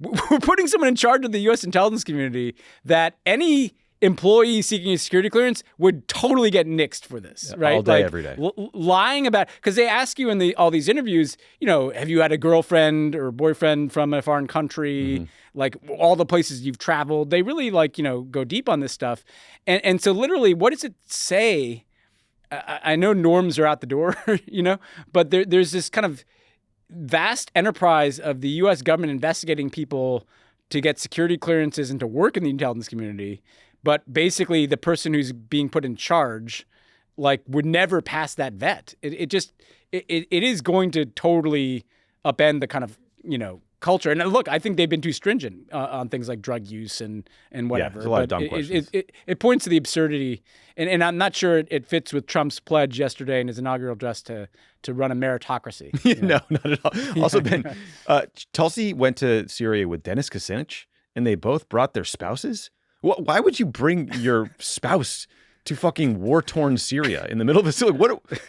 We're putting someone in charge of the U.S. intelligence community that any employee seeking a security clearance would totally get nixed for this, right? All day, every day. Lying about, because they ask you in all these interviews, have you had a girlfriend or boyfriend from a foreign country? Mm-hmm. Like all the places you've traveled. They really go deep on this stuff. And so literally, what does it say? I know norms are out the door, but there's this kind of vast enterprise of the U.S. government investigating people to get security clearances and to work in the intelligence community. But basically, the person who's being put in charge, would never pass that vet. It is going to totally upend the kind of culture. And look, I think they've been too stringent on things like drug use and whatever. Yeah, there's a lot of dumb questions. It points to the absurdity, and I'm not sure it fits with Trump's pledge yesterday in his inaugural address to run a meritocracy. No, not at all. Also, Ben, Tulsi went to Syria with Dennis Kucinich, and they both brought their spouses. Why would you bring your spouse to fucking war-torn Syria in the middle of the Syria?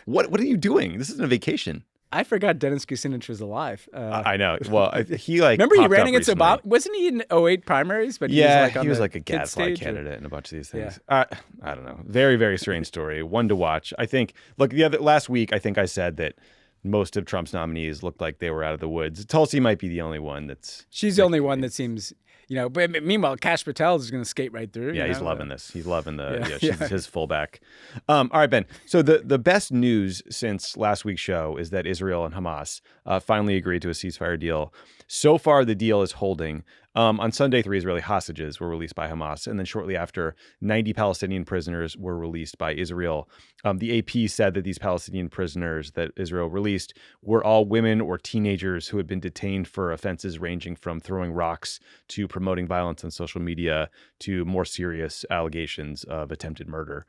What are you doing? This isn't a vacation. I forgot Dennis Kucinich was alive. I know. Well, he remember he ran against recently. Obama. Wasn't he in 08 primaries? But he was like a gadfly candidate in a bunch of these things. Yeah. I don't know. Very, very strange story. One to watch. I think. Look, last week, I think I said that most of Trump's nominees looked like they were out of the woods. Tulsi might be the only one that's. She's the only one that seems. But meanwhile, Kash Patel is going to skate right through. Yeah, he's loving this. He's loving she's his fullback. All right, Ben. So the best news since last week's show is that Israel and Hamas finally agreed to a ceasefire deal. So far, the deal is holding. On Sunday, 3 Israeli hostages were released by Hamas. And then shortly after, 90 Palestinian prisoners were released by Israel. The AP said that these Palestinian prisoners that Israel released were all women or teenagers who had been detained for offenses ranging from throwing rocks to promoting violence on social media to more serious allegations of attempted murder.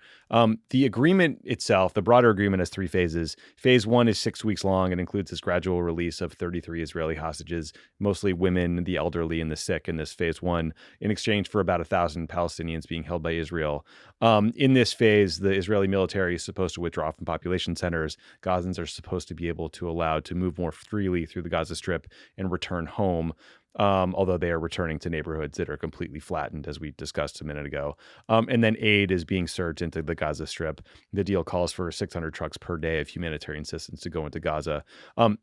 The agreement itself, the broader agreement, has 3 phases. Phase 1 is 6 weeks long and includes this gradual release of 33 Israeli hostages, mostly women, the elderly, and the sick in this phase 1, in exchange for about 1,000 Palestinians being held by Israel. In this phase, the Israeli military is supposed to withdraw from population centers. Gazans are supposed to be able to allow to move more freely through the Gaza Strip and return home. Although they are returning to neighborhoods that are completely flattened, as we discussed a minute ago. And then aid is being surged into the Gaza Strip. The deal calls for 600 trucks per day of humanitarian assistance to go into Gaza.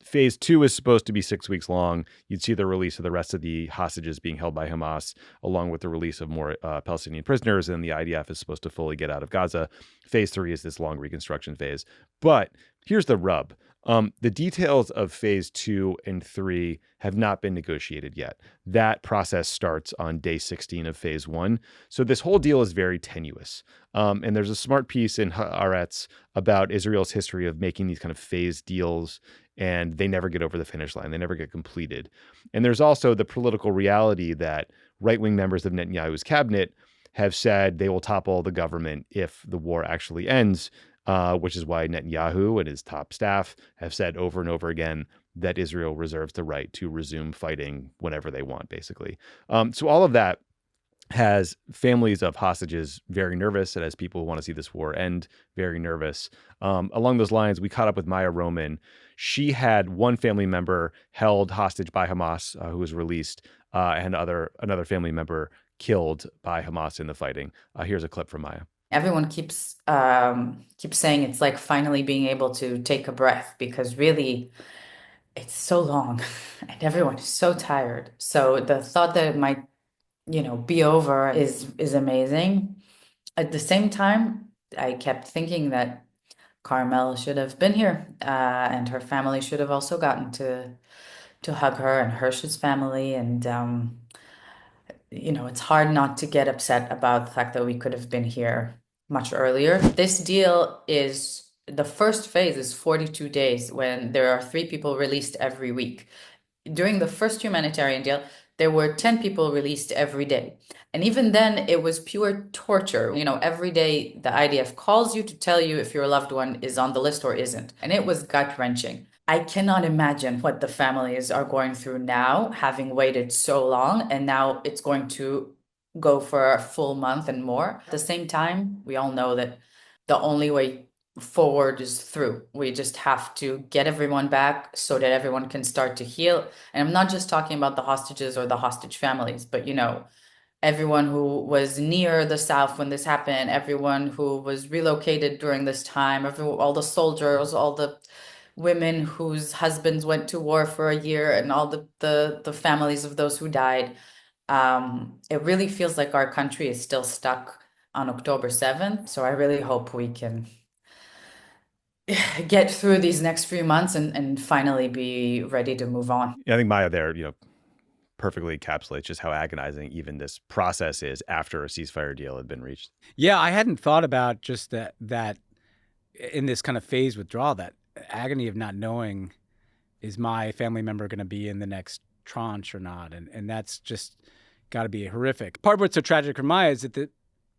Phase 2 is supposed to be 6 weeks long. You'd see the release of the rest of the hostages being held by Hamas, along with the release of more Palestinian prisoners, and the IDF is supposed to fully get out of Gaza. Phase 3 is this long reconstruction phase. But here's the rub. The details of phase 2 and 3 have not been negotiated yet. That process starts on day 16 of phase 1. So this whole deal is very tenuous. And there's a smart piece in Haaretz about Israel's history of making these kind of phase deals, and they never get over the finish line. They never get completed. And there's also the political reality that right-wing members of Netanyahu's cabinet have said they will topple the government if the war actually ends. Which is why Netanyahu and his top staff have said over and over again that Israel reserves the right to resume fighting whenever they want, basically. So all of that has families of hostages very nervous. It has people who want to see this war end very nervous. Along those lines, we caught up with Maya Roman. She had one family member held hostage by Hamas who was released, and another family member killed by Hamas in the fighting. Here's a clip from Maya. Everyone keeps saying it's like finally being able to take a breath, because really it's so long and everyone is so tired. So the thought that it might, be over is amazing. At the same time, I kept thinking that Carmel should have been here, and her family should have also gotten to hug her, and Hirsch's family, and it's hard not to get upset about the fact that we could have been here much earlier. This deal is, the first phase is 42 days when there are 3 people released every week. During the first humanitarian deal, there were 10 people released every day. And even then, it was pure torture. Every day the IDF calls you to tell you if your loved one is on the list or isn't. And it was gut-wrenching. I cannot imagine what the families are going through now, having waited so long, and now it's going to go for a full month and more. At the same time, we all know that the only way forward is through. We just have to get everyone back so that everyone can start to heal. And I'm not just talking about the hostages or the hostage families, but everyone who was near the south when this happened, everyone who was relocated during this time, all the soldiers, all the women whose husbands went to war for a year, and all the families of those who died. It really feels like our country is still stuck on October 7th. So I really hope we can get through these next few months and finally be ready to move on. Yeah, I think Maya there, perfectly encapsulates just how agonizing even this process is after a ceasefire deal had been reached. Yeah, I hadn't thought about just that in this kind of phase withdrawal, that agony of not knowing, is my family member going to be in the next tranche or not? And that's just got to be horrific. Part of what's so tragic for Maya is that the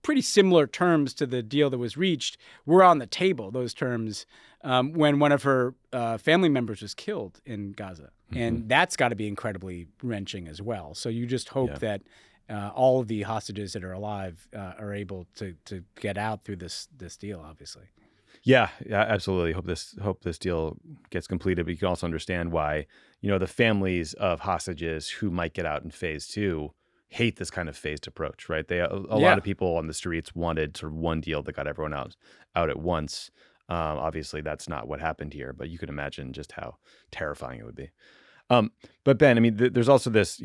pretty similar terms to the deal that was reached were on the table, those terms, when one of her family members was killed in Gaza. Mm-hmm. And that's got to be incredibly wrenching as well. So you just hope that all of the hostages that are alive are able to get out through this deal, obviously. Yeah, absolutely. Hope this deal gets completed. But you can also understand why, the families of hostages who might get out in phase 2 hate this kind of phased approach, right? A lot of people on the streets wanted sort of one deal that got everyone out at once. Obviously, that's not what happened here, but you can imagine just how terrifying it would be. But Ben, I mean, there's also this,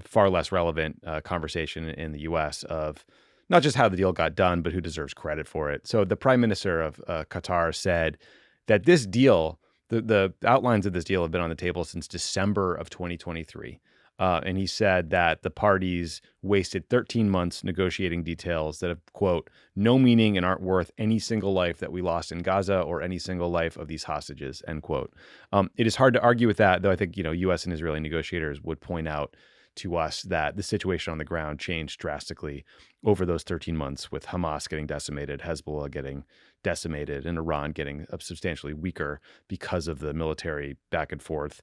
far less relevant conversation in the U.S. of not just how the deal got done, but who deserves credit for it. So the prime minister of Qatar said that this deal, the outlines of this deal have been on the table since December of 2023. And he said that the parties wasted 13 months negotiating details that have, quote, no meaning and aren't worth any single life that we lost in Gaza or any single life of these hostages, end quote. It is hard to argue with that, though I think, U.S. and Israeli negotiators would point out to us that the situation on the ground changed drastically over those 13 months, with Hamas getting decimated, Hezbollah getting decimated, and Iran getting substantially weaker because of the military back and forth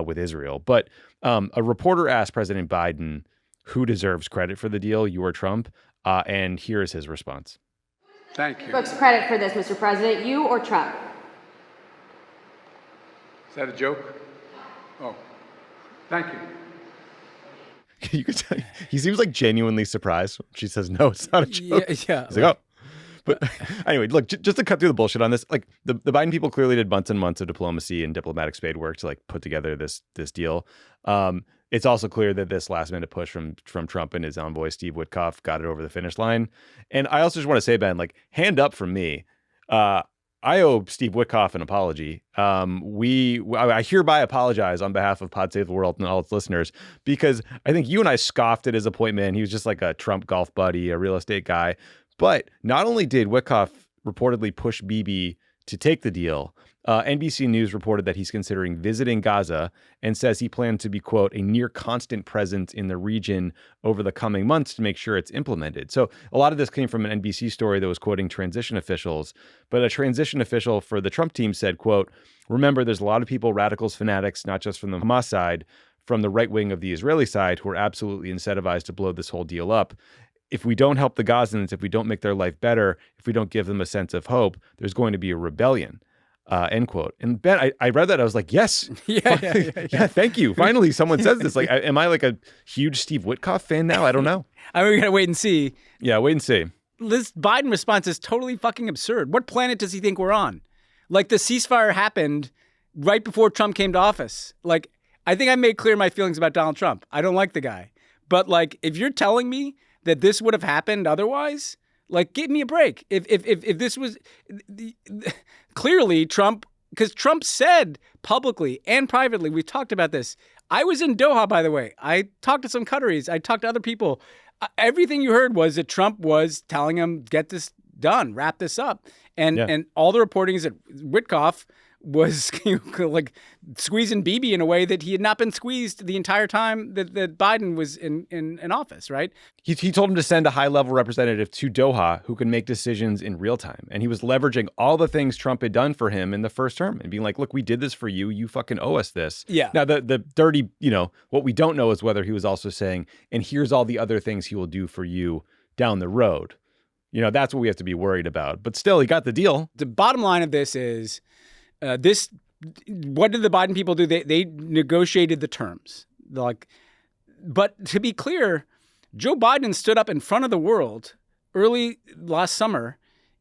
with Israel. But a reporter asked President Biden who deserves credit for the deal, you or Trump, and here is his response. Thank you. Who takes credit for this, Mr. President, you or Trump? Is that a joke? Oh, thank you. You could tell he seems like genuinely surprised. She says, "No, it's not a joke." Yeah. He's like, "Oh." But anyway, look, just to cut through the bullshit on this, like the Biden people clearly did months and months of diplomacy and diplomatic spade work to like put together this deal. It's also clear that this last minute push from Trump and his envoy Steve Witkoff got it over the finish line. And I also just want to say, Ben, like hand up from me. I owe Steve Witkoff an apology. I hereby apologize on behalf of Pod Save the World and all its listeners, because I think you and I scoffed at his appointment. He was just like a Trump golf buddy, a real estate guy. But not only did Witkoff reportedly push Bibi to take the deal, NBC News reported that he's considering visiting Gaza and says he planned to be, quote, a near constant presence in the region over the coming months to make sure it's implemented. So a lot of this came from an NBC story that was quoting transition officials, but a transition official for the Trump team said, quote, remember, there's a lot of people, radicals, fanatics, not just from the Hamas side, from the right wing of the Israeli side, who are absolutely incentivized to blow this whole deal up. If we don't help the Gazans, if we don't make their life better, if we don't give them a sense of hope, there's going to be a rebellion. End quote. And Ben, I read that. I was like, yes. Yeah, thank you. Finally, someone says this. Like, am I like a huge Steve Witkoff fan now? I don't know. I mean, we got to wait and see. Yeah, wait and see. This Biden response is totally fucking absurd. What planet does he think we're on? Like, the ceasefire happened right before Trump came to office. Like, I think I made clear my feelings about Donald Trump. I don't like the guy. But, like, if you're telling me that this would have happened otherwise, like, give me a break. If this was clearly Trump, because Trump said publicly and privately, we've talked about this. I was in Doha, by the way. I talked to some Qataris. I talked to other people. Everything you heard was that Trump was telling him, get this done, wrap this up. And all the reporting is that Witkoff was like squeezing Bibi in a way that he had not been squeezed the entire time that Biden was in office, right? He told him to send a high-level representative to Doha who can make decisions in real time. And he was leveraging all the things Trump had done for him in the first term and being like, look, we did this for you. You fucking owe us this. Yeah. Now, the dirty, what we don't know is whether he was also saying, and here's all the other things he will do for you down the road. That's what we have to be worried about. But still, he got the deal. The bottom line of this is, what did the Biden people do? They negotiated the terms. But to be clear, Joe Biden stood up in front of the world early last summer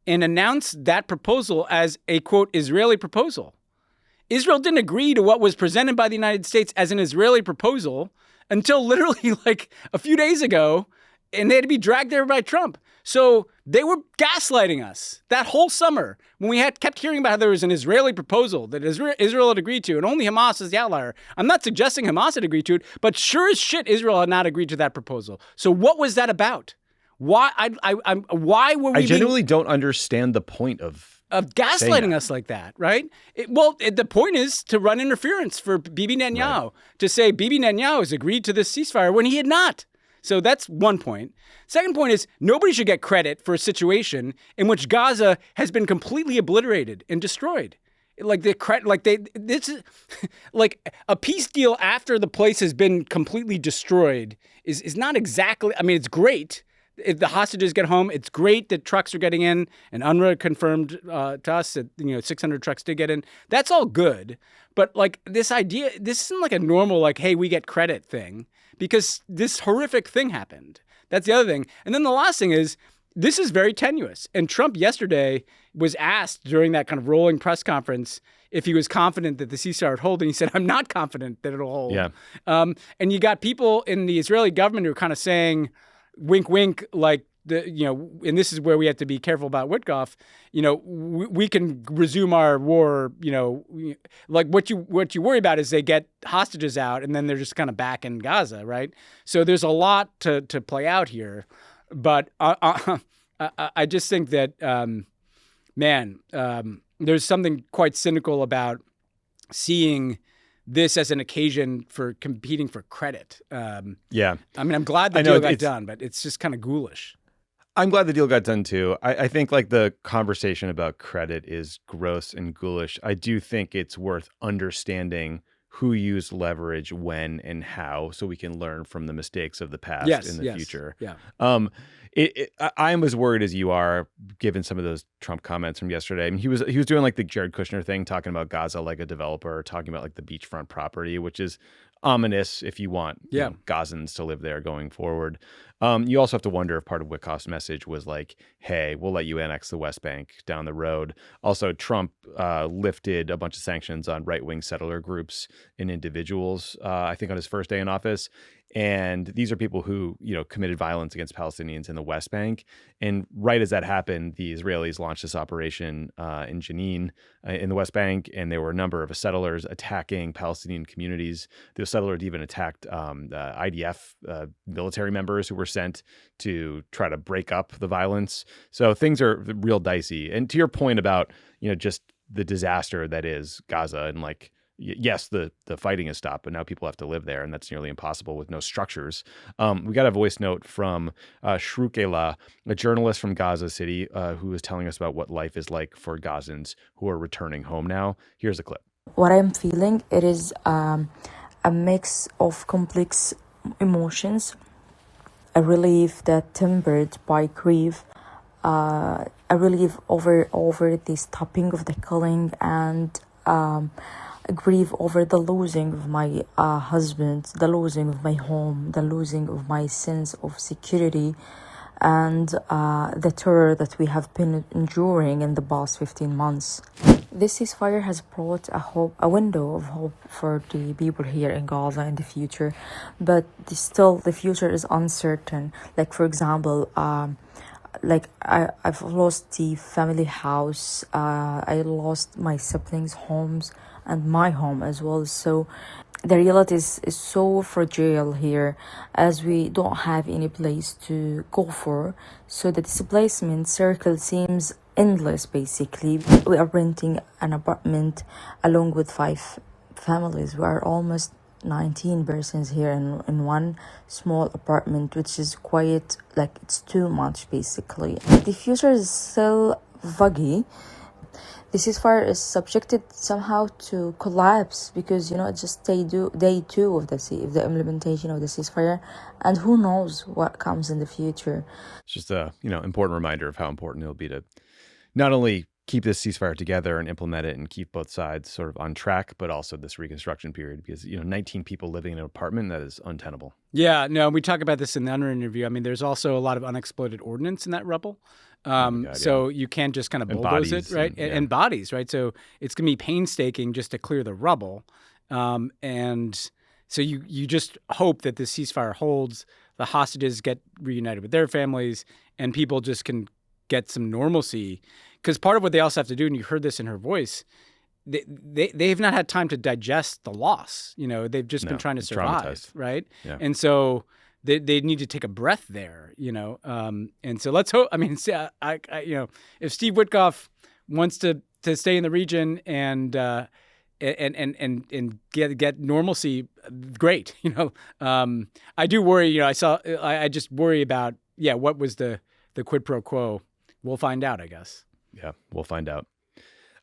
and announced that proposal as a, quote, Israeli proposal. Israel didn't agree to what was presented by the United States as an Israeli proposal until literally like a few days ago, and they had to be dragged there by Trump. So they were gaslighting us that whole summer when we kept hearing about how there was an Israeli proposal that Israel had agreed to, and only Hamas is the outlier. I'm not suggesting Hamas had agreed to it, but sure as shit, Israel had not agreed to that proposal. So what was that about? Why? Why were we? I genuinely don't understand the point of gaslighting us like that, right? The point is to run interference for Bibi Netanyahu, right. To say Bibi Netanyahu has agreed to this ceasefire when he had not. So that's one point. Second point is nobody should get credit for a situation in which Gaza has been completely obliterated and destroyed. This is like a peace deal after the place has been completely destroyed is not exactly. I mean, it's great if the hostages get home. It's great that trucks are getting in, and UNRWA confirmed to us that 600 trucks did get in. That's all good, but like this idea, this isn't like a normal like, hey, we get credit thing. Because this horrific thing happened. That's the other thing. And then the last thing is, this is very tenuous. And Trump yesterday was asked during that kind of rolling press conference if he was confident that the ceasefire would hold. And he said, I'm not confident that it'll hold. Yeah. And you got people in the Israeli government who are kind of saying, wink, wink, like and this is where we have to be careful about Witkoff. We can resume our war. Like what you worry about is they get hostages out and then they're just kind of back in Gaza, right? So there's a lot to play out here, but I just think that there's something quite cynical about seeing this as an occasion for competing for credit. Yeah. I mean, I'm glad the deal got done, but it's just kind of ghoulish. I'm glad the deal got done too. I think like the conversation about credit is gross and ghoulish. I do think it's worth understanding who used leverage when and how, so we can learn from the mistakes of the past in the future. Yeah. I'm as worried as you are, given some of those Trump comments from yesterday. I mean, he was doing like the Jared Kushner thing, talking about Gaza like a developer, talking about like the beachfront property, which is ominous if you want Gazans to live there going forward. You also have to wonder if part of Witkoff's message was like, hey, we'll let you annex the West Bank down the road. Also, Trump lifted a bunch of sanctions on right-wing settler groups and individuals, I think on his first day in office. And these are people who, committed violence against Palestinians in the West Bank. And right as that happened, the Israelis launched this operation in Jenin in the West Bank. And there were a number of settlers attacking Palestinian communities. The settlers even attacked IDF military members who were sent to try to break up the violence. So things are real dicey. And to your point about, just the disaster that is Gaza, and like, yes, the fighting has stopped, but now people have to live there, and that's nearly impossible with no structures. We got a voice note from Shrukela, a journalist from Gaza City, who is telling us about what life is like for Gazans who are returning home now. Here's a clip. What I'm feeling, it is a mix of complex emotions, a relief that tempered by grief, a relief over the stopping of the killing, and grief over the losing of my husband, the losing of my home, the losing of my sense of security, and the terror that we have been enduring in the past 15 months. This ceasefire has brought a window of hope for the people here in Gaza in the future, but still the future is uncertain. Like, for example, I've lost the family house, I lost my siblings' homes, and my home as well. So the reality is so fragile here, as we don't have any place to go for. So the displacement circle seems endless, basically. We are renting an apartment along with 5 families. We are almost 19 persons here in one small apartment, which is quite, like, it's too much, basically. The future is still foggy. The ceasefire is subjected somehow to collapse because, it's just day 2 of the implementation of the ceasefire, and who knows what comes in the future. It's just a, important reminder of how important it'll be to not only keep this ceasefire together and implement it and keep both sides sort of on track, but also this reconstruction period, because, 19 people living in an apartment, that is untenable. Yeah, no, we talk about this in the UNRWA interview. I mean, there's also a lot of unexploded ordnance in that rubble. So you can't just kind of bulldoze it, right? And bodies, right? So it's going to be painstaking just to clear the rubble. And so you just hope that the ceasefire holds, the hostages get reunited with their families, and people just can get some normalcy. Because part of what they also have to do, and you heard this in her voice, they've not had time to digest the loss. They've just been trying to survive, right? Yeah. And so they need to take a breath there, and so let's hope. I mean, if Steve Witkoff wants to stay in the region and get normalcy, great. I do worry. I just worry about what was the quid pro quo. We'll find out, I guess. Yeah, we'll find out.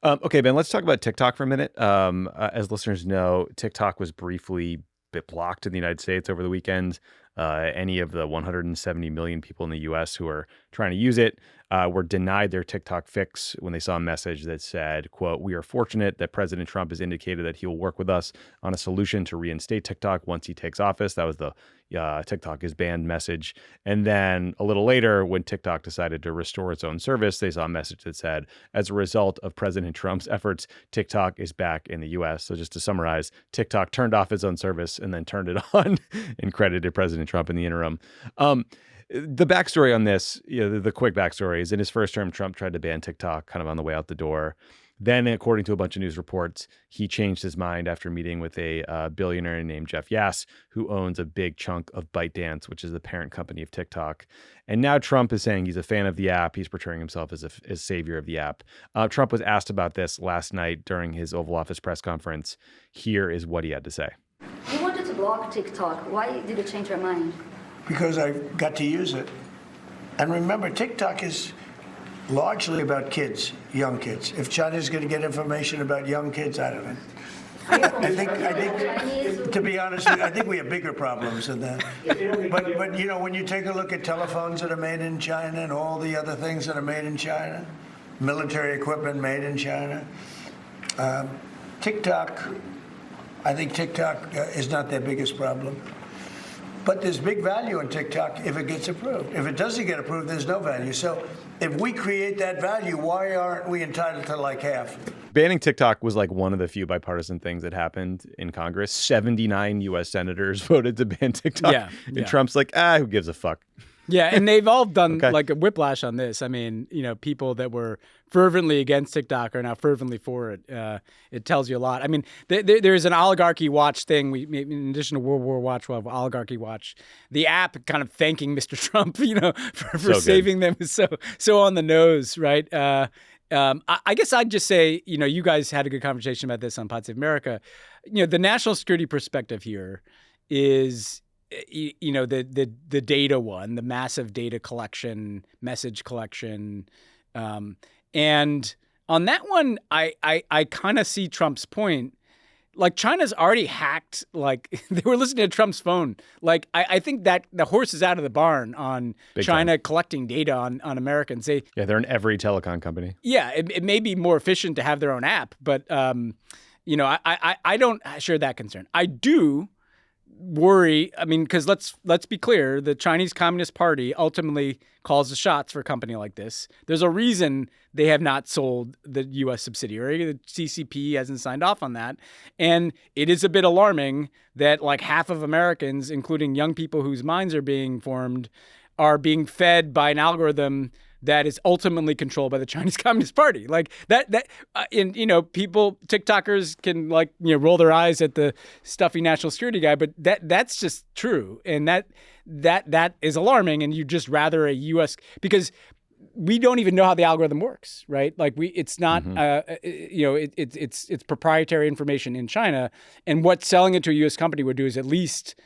Okay, Ben, let's talk about TikTok for a minute. As listeners know, TikTok was briefly blocked in the United States over the weekend. Any of the 170 million people in the U.S. who are trying to use it were denied their TikTok fix when they saw a message that said, quote, "We are fortunate that President Trump has indicated that he will work with us on a solution to reinstate TikTok once he takes office." That was the TikTok is banned message. And then a little later, when TikTok decided to restore its own service, they saw a message that said, "As a result of President Trump's efforts, TikTok is back in the U.S." So just to summarize, TikTok turned off its own service and then turned it on and credited President Trump in the interim. The backstory on this, the quick backstory is in his first term, Trump tried to ban TikTok kind of on the way out the door. Then, according to a bunch of news reports, he changed his mind after meeting with a billionaire named Jeff Yass, who owns a big chunk of ByteDance, which is the parent company of TikTok. And now Trump is saying he's a fan of the app. He's portraying himself as a savior of the app. Trump was asked about this last night during his Oval Office press conference. Here is what he had to say. You wanted to block TikTok. Why did you change your mind? Because I got to use it. And remember, TikTok is largely about kids, young kids. If China's going to get information about young kids, I don't know. I think, to be honest with you, I think we have bigger problems than that. But when you take a look at telephones that are made in China and all the other things that are made in China, military equipment made in China, TikTok, I think TikTok is not their biggest problem. But there's big value in TikTok if it gets approved. If it doesn't get approved, there's no value. So if we create that value, why aren't we entitled to like half? Banning TikTok was like one of the few bipartisan things that happened in Congress. 79 U.S. senators voted to ban TikTok. And Trump's like, who gives a fuck? Yeah, and they've all done like a whiplash on this. I mean, people that were fervently against TikTok are now fervently for it. It tells you a lot. I mean, there's an oligarchy watch thing. In addition to World War Watch, we'll have oligarchy watch. The app kind of thanking Mr. Trump, for saving them is so on the nose, right? I guess I'd just say, you guys had a good conversation about this on Pod Save America. The national security perspective here is, the data one, the massive data collection, message collection. And on that one, I kind of see Trump's point. Like, China's already hacked, like, they were listening to Trump's phone. Like, I think that the horse is out of the barn on Big China time. Collecting data on Americans. They're in every telecom company. Yeah, it may be more efficient to have their own app, but, I don't share that concern. I do worry. I mean, because let's be clear, the Chinese Communist Party ultimately calls the shots for a company like this. There's a reason they have not sold the U.S. subsidiary. The CCP hasn't signed off on that. And it is a bit alarming that like half of Americans, including young people whose minds are being formed, are being fed by an algorithm that is ultimately controlled by the Chinese Communist Party. Like people, TikTokers can roll their eyes at the stuffy national security guy, but that's just true. And that is alarming. And you just rather a U.S. because we don't even know how the algorithm works, right? Like it's not, it's proprietary information in China. And what selling it to a U.S. company would do is at least,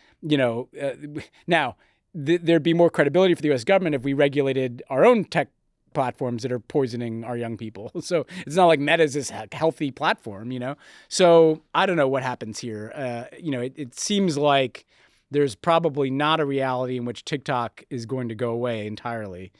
now, there'd be more credibility for the U.S. government if we regulated our own tech platforms that are poisoning our young people. So it's not like Meta's this healthy platform, So I don't know what happens here. It seems like there's probably not a reality in which TikTok is going to go away entirely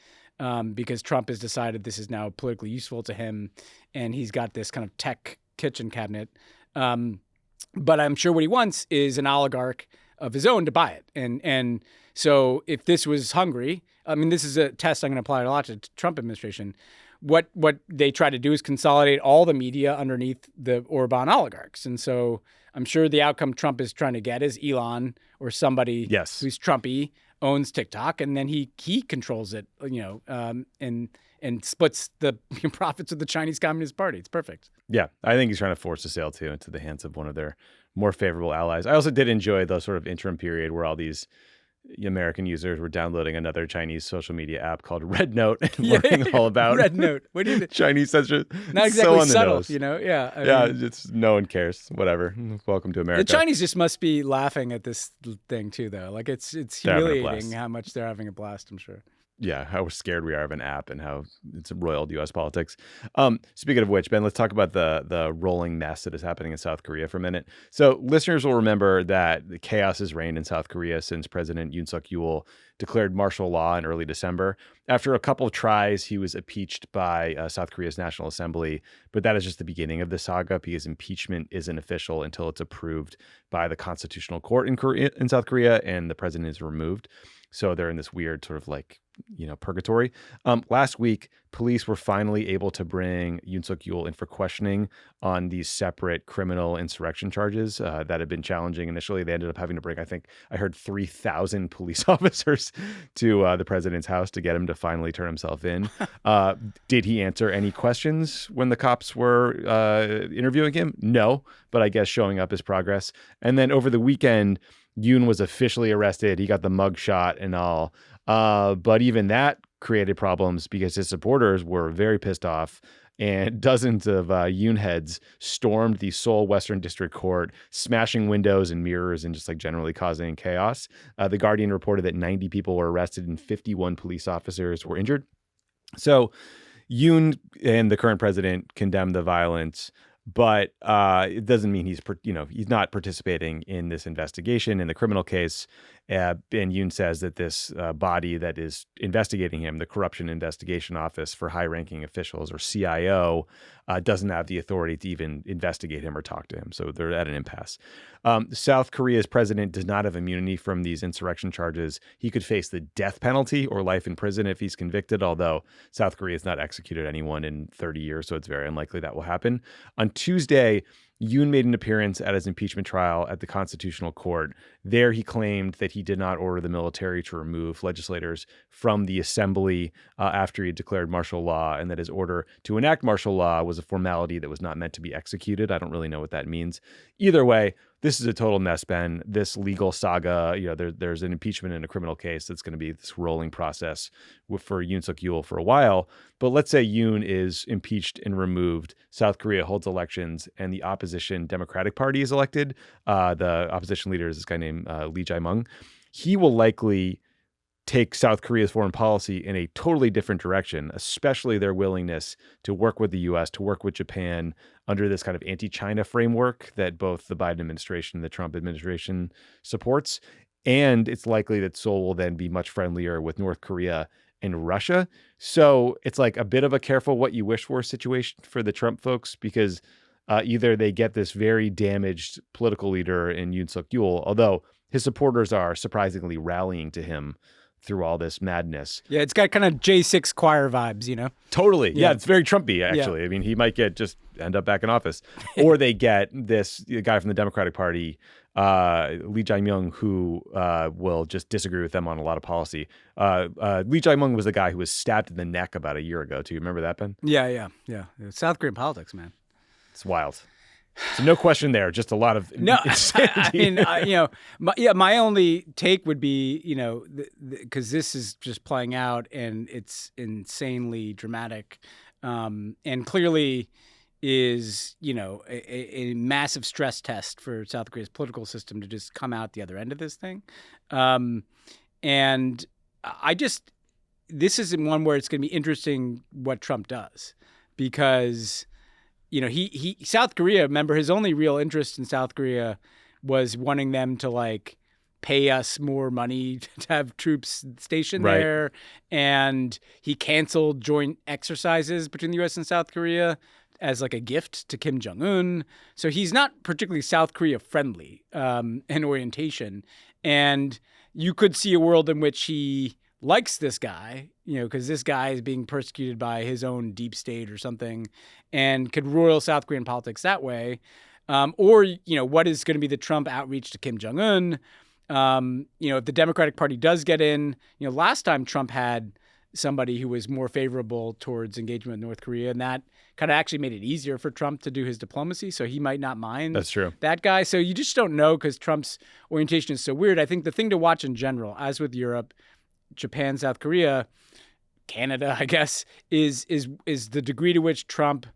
because Trump has decided this is now politically useful to him, and he's got this kind of tech kitchen cabinet. But I'm sure what he wants is an oligarch of his own to buy it. And so if this was Hungary, I mean, this is a test I'm going to apply a lot to the Trump administration. What they try to do is consolidate all the media underneath the Orban oligarchs. And so I'm sure the outcome Trump is trying to get is Elon or somebody who's Trumpy owns TikTok, and then he controls it, and splits the profits of the Chinese Communist Party. It's perfect. Yeah, I think he's trying to force a sale too into the hands of one of their more favorable allies. I also did enjoy the sort of interim period where all these American users were downloading another Chinese social media app called Red Note and learning all about Red Note. What do you think? Chinese censorship. Not exactly so on the subtle, nose. Yeah. I mean, it's no one cares. Whatever. Welcome to America. The Chinese just must be laughing at this thing too, though. Like it's humiliating how much they're having a blast, I'm sure. Yeah, how scared we are of an app and how it's roiled U.S. politics. Speaking of which, Ben, let's talk about the rolling mess that is happening in South Korea for a minute. So listeners will remember that the chaos has reigned in South Korea since President Yoon Suk-yeol declared martial law in early December. After a couple of tries, he was impeached by South Korea's National Assembly, but that is just the beginning of the saga because impeachment isn't official until it's approved by the Constitutional Court in South Korea and the president is removed. So they're in this weird sort of like purgatory. Last week, police were finally able to bring Yoon Suk-yeol in for questioning on these separate criminal insurrection charges that had been challenging initially. They ended up having to bring, I think I heard 3,000 police officers to the president's house to get him to finally turn himself in. Did he answer any questions when the cops were interviewing him? No, but I guess showing up is progress. And then over the weekend, Yoon was officially arrested. He got the mug shot and all. But even that created problems because his supporters were very pissed off, and dozens of Yoon heads stormed the Seoul Western District Court, smashing windows and mirrors and just like generally causing chaos. The Guardian reported that 90 people were arrested and 51 police officers were injured. So Yoon and the current president condemned the violence, but it doesn't mean he's not participating in this investigation in the criminal case. And Yoon says that this body that is investigating him, the Corruption Investigation Office for High-Ranking Officials, or CIO, doesn't have the authority to even investigate him or talk to him. So they're at an impasse. South Korea's president does not have immunity from these insurrection charges. He could face the death penalty or life in prison if he's convicted, although South Korea has not executed anyone in 30 years, so it's very unlikely that will happen. On Tuesday, Yoon made an appearance at his impeachment trial at the Constitutional Court. There, he claimed that he did not order the military to remove legislators from the assembly after he had declared martial law, and that his order to enact martial law was a formality that was not meant to be executed. I don't really know what that means. Either way, this is a total mess, Ben. This legal saga, there's an impeachment in a criminal case that's going to be this rolling process for Yoon Suk-yeol for a while. But let's say Yoon is impeached and removed. South Korea holds elections, and the opposition Democratic Party is elected. The opposition leader is this guy named Lee Jae-myung. He will likely take South Korea's foreign policy in a totally different direction, especially their willingness to work with the U.S., to work with Japan under this kind of anti-China framework that both the Biden administration and the Trump administration supports. And it's likely that Seoul will then be much friendlier with North Korea and Russia. So it's like a bit of a careful what you wish for situation for the Trump folks, because either they get this very damaged political leader in Yoon Suk-yeol, although his supporters are surprisingly rallying to him through all this madness. Yeah, it's got kind of J6 choir vibes, Totally. Yeah, it's very Trumpy, actually. Yeah. I mean, he might end up back in office. Or they get this guy from the Democratic Party, Lee Jae-myung, who will just disagree with them on a lot of policy. Lee Jae-myung was the guy who was stabbed in the neck about a year ago, too. Remember that, Ben? Yeah. South Korean politics, man. It's wild. So no question there, just a lot of insanity. I mean, my only take would be, because this is just playing out and it's insanely dramatic, and clearly is, a massive stress test for South Korea's political system to just come out the other end of this thing. And this is one where it's going to be interesting what Trump does, because he South Korea, remember, his only real interest in South Korea was wanting them to pay us more money to have troops stationed there. And he canceled joint exercises between the U.S. and South Korea as a gift to Kim Jong-un. So he's not particularly South Korea friendly in orientation. And you could see a world in which he likes this guy, because this guy is being persecuted by his own deep state or something, and could roil South Korean politics that way. Or, what is going to be the Trump outreach to Kim Jong-un? If the Democratic Party does get in, last time Trump had somebody who was more favorable towards engagement with North Korea, and that kind of actually made it easier for Trump to do his diplomacy. So he might not mind that guy. So you just don't know, because Trump's orientation is so weird. I think the thing to watch in general, as with Europe, Japan, South Korea, Canada, I guess, is the degree to which Trump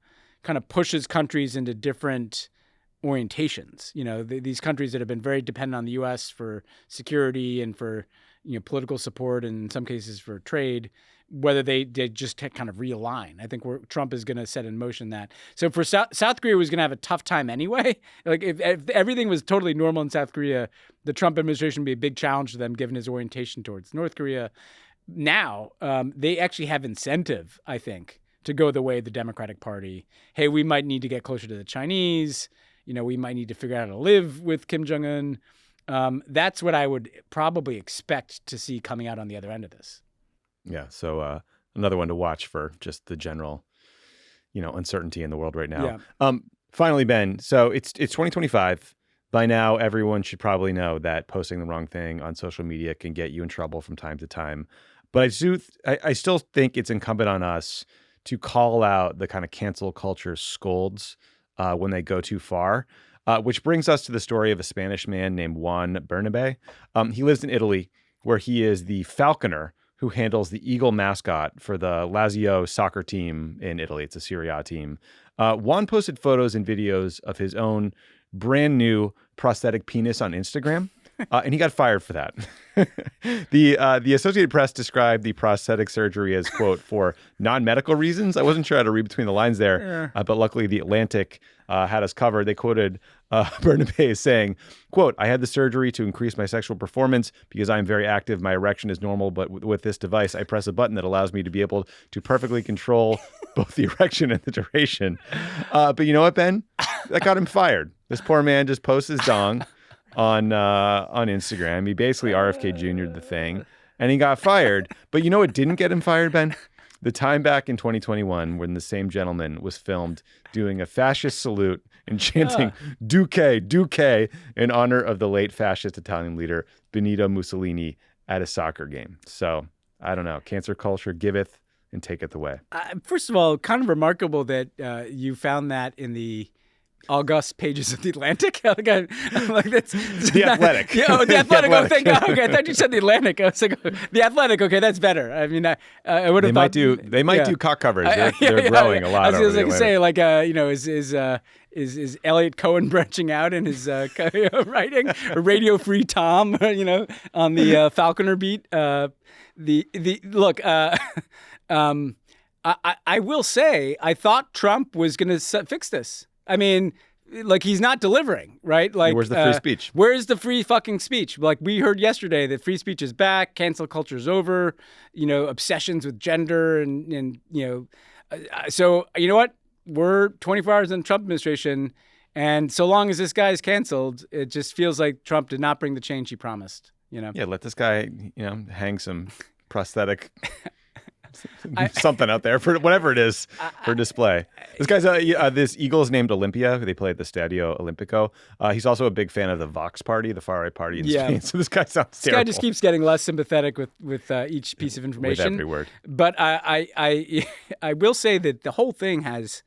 kind of pushes countries into different orientations. These countries that have been very dependent on the U.S. for security and for political support, and in some cases for trade, whether they just kind of realign. I think Trump is going to set in motion that. So for South Korea was going to have a tough time anyway. If everything was totally normal in South Korea, the Trump administration would be a big challenge to them given his orientation towards North Korea. Now, they actually have incentive, I think, to go the way of the Democratic Party. Hey, we might need to get closer to the Chinese. We might need to figure out how to live with Kim Jong-un. That's what I would probably expect to see coming out on the other end of this. Yeah. So another one to watch for just the general, uncertainty in the world right now. Yeah. Finally, Ben, so it's 2025. By now, everyone should probably know that posting the wrong thing on social media can get you in trouble from time to time. But I still think it's incumbent on us to call out the kind of cancel culture scolds when they go too far, which brings us to the story of a Spanish man named Juan Bernabe. He lives in Italy, where he is the falconer who handles the eagle mascot for the Lazio soccer team in Italy. It's a Serie A team. Juan posted photos and videos of his own brand new prosthetic penis on Instagram, and he got fired for that. The Associated Press described the prosthetic surgery as, quote, for non-medical reasons. I wasn't sure how to read between the lines there, but luckily The Atlantic had us covered. They quoted Bernabe as saying, quote, I had the surgery to increase my sexual performance because I'm very active. My erection is normal, but with this device, I press a button that allows me to be able to perfectly control both the erection and the duration. But you know what, Ben? That got him fired. This poor man just posts his dong on Instagram. He basically RFK Jr.'d the thing, and he got fired. But you know what didn't get him fired, Ben? The time back in 2021 when the same gentleman was filmed doing a fascist salute and chanting Duce, Duce in honor of the late fascist Italian leader Benito Mussolini at a soccer game. So I don't know. Cancer culture giveth and taketh away. First of all, kind of remarkable that you found that in the august pages of The Atlantic. Like that's The Athletic. Yeah, oh, The Athletic. Oh, thank God. Okay, I thought you said The Atlantic. I was like, The Athletic. Okay, that's better. I mean, I would have thought they might do cock covers. They're growing a lot. I was going to say, like, is Elliot Cohen branching out in his writing? Radio Free Tom, on the Falconer beat. Look. I will say, I thought Trump was going to fix this. I mean, like, he's not delivering, right? Like, where's the free speech? Where's the free fucking speech? Like, we heard yesterday that free speech is back, cancel culture's over, obsessions with gender and so you know what? We're 24 hours in the Trump administration, and so long as this guy's canceled, it just feels like Trump did not bring the change he promised, Yeah, let this guy, hang some prosthetic something out there for whatever it is for display. This guy's this Eagle's named Olympia, who they play at the Stadio Olimpico. He's also a big fan of the Vox Party, the far right party in Spain. So this guy sounds terrible. This guy just keeps getting less sympathetic with each piece of information. With every word. But I will say that the whole thing has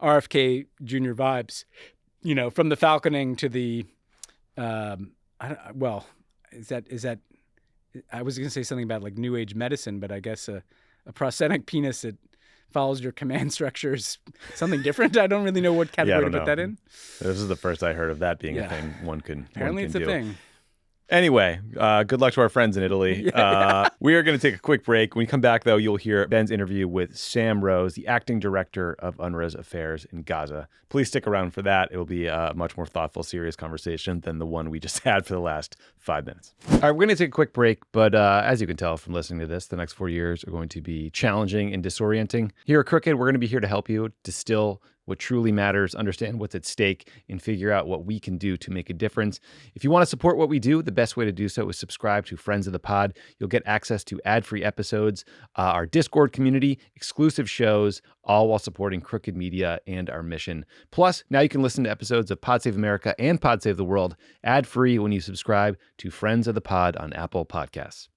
RFK Jr. vibes. From the falconing to the is that I was going to say something about like new age medicine, but I guess a prosthetic penis that follows your command structure is something different. I don't really know what category to put that in. This is the first I heard of that being a thing Apparently it's a thing. Anyway, good luck to our friends in Italy. We are going to take a quick break. When we come back, though, you'll hear Ben's interview with Sam Rose, the acting director of UNRWA's affairs in Gaza. Please stick around for that. It will be a much more thoughtful, serious conversation than the one we just had for the last 5 minutes. All right, we're going to take a quick break, but as you can tell from listening to this, the next 4 years are going to be challenging and disorienting. Here at Crooked, we're going to be here to help you distill what truly matters, understand what's at stake, and figure out what we can do to make a difference. If you want to support what we do, the best way to do so is subscribe to Friends of the Pod. You'll get access to ad-free episodes, our Discord community, exclusive shows, all while supporting Crooked Media and our mission. Plus, now you can listen to episodes of Pod Save America and Pod Save the World ad-free when you subscribe to Friends of the Pod on Apple Podcasts.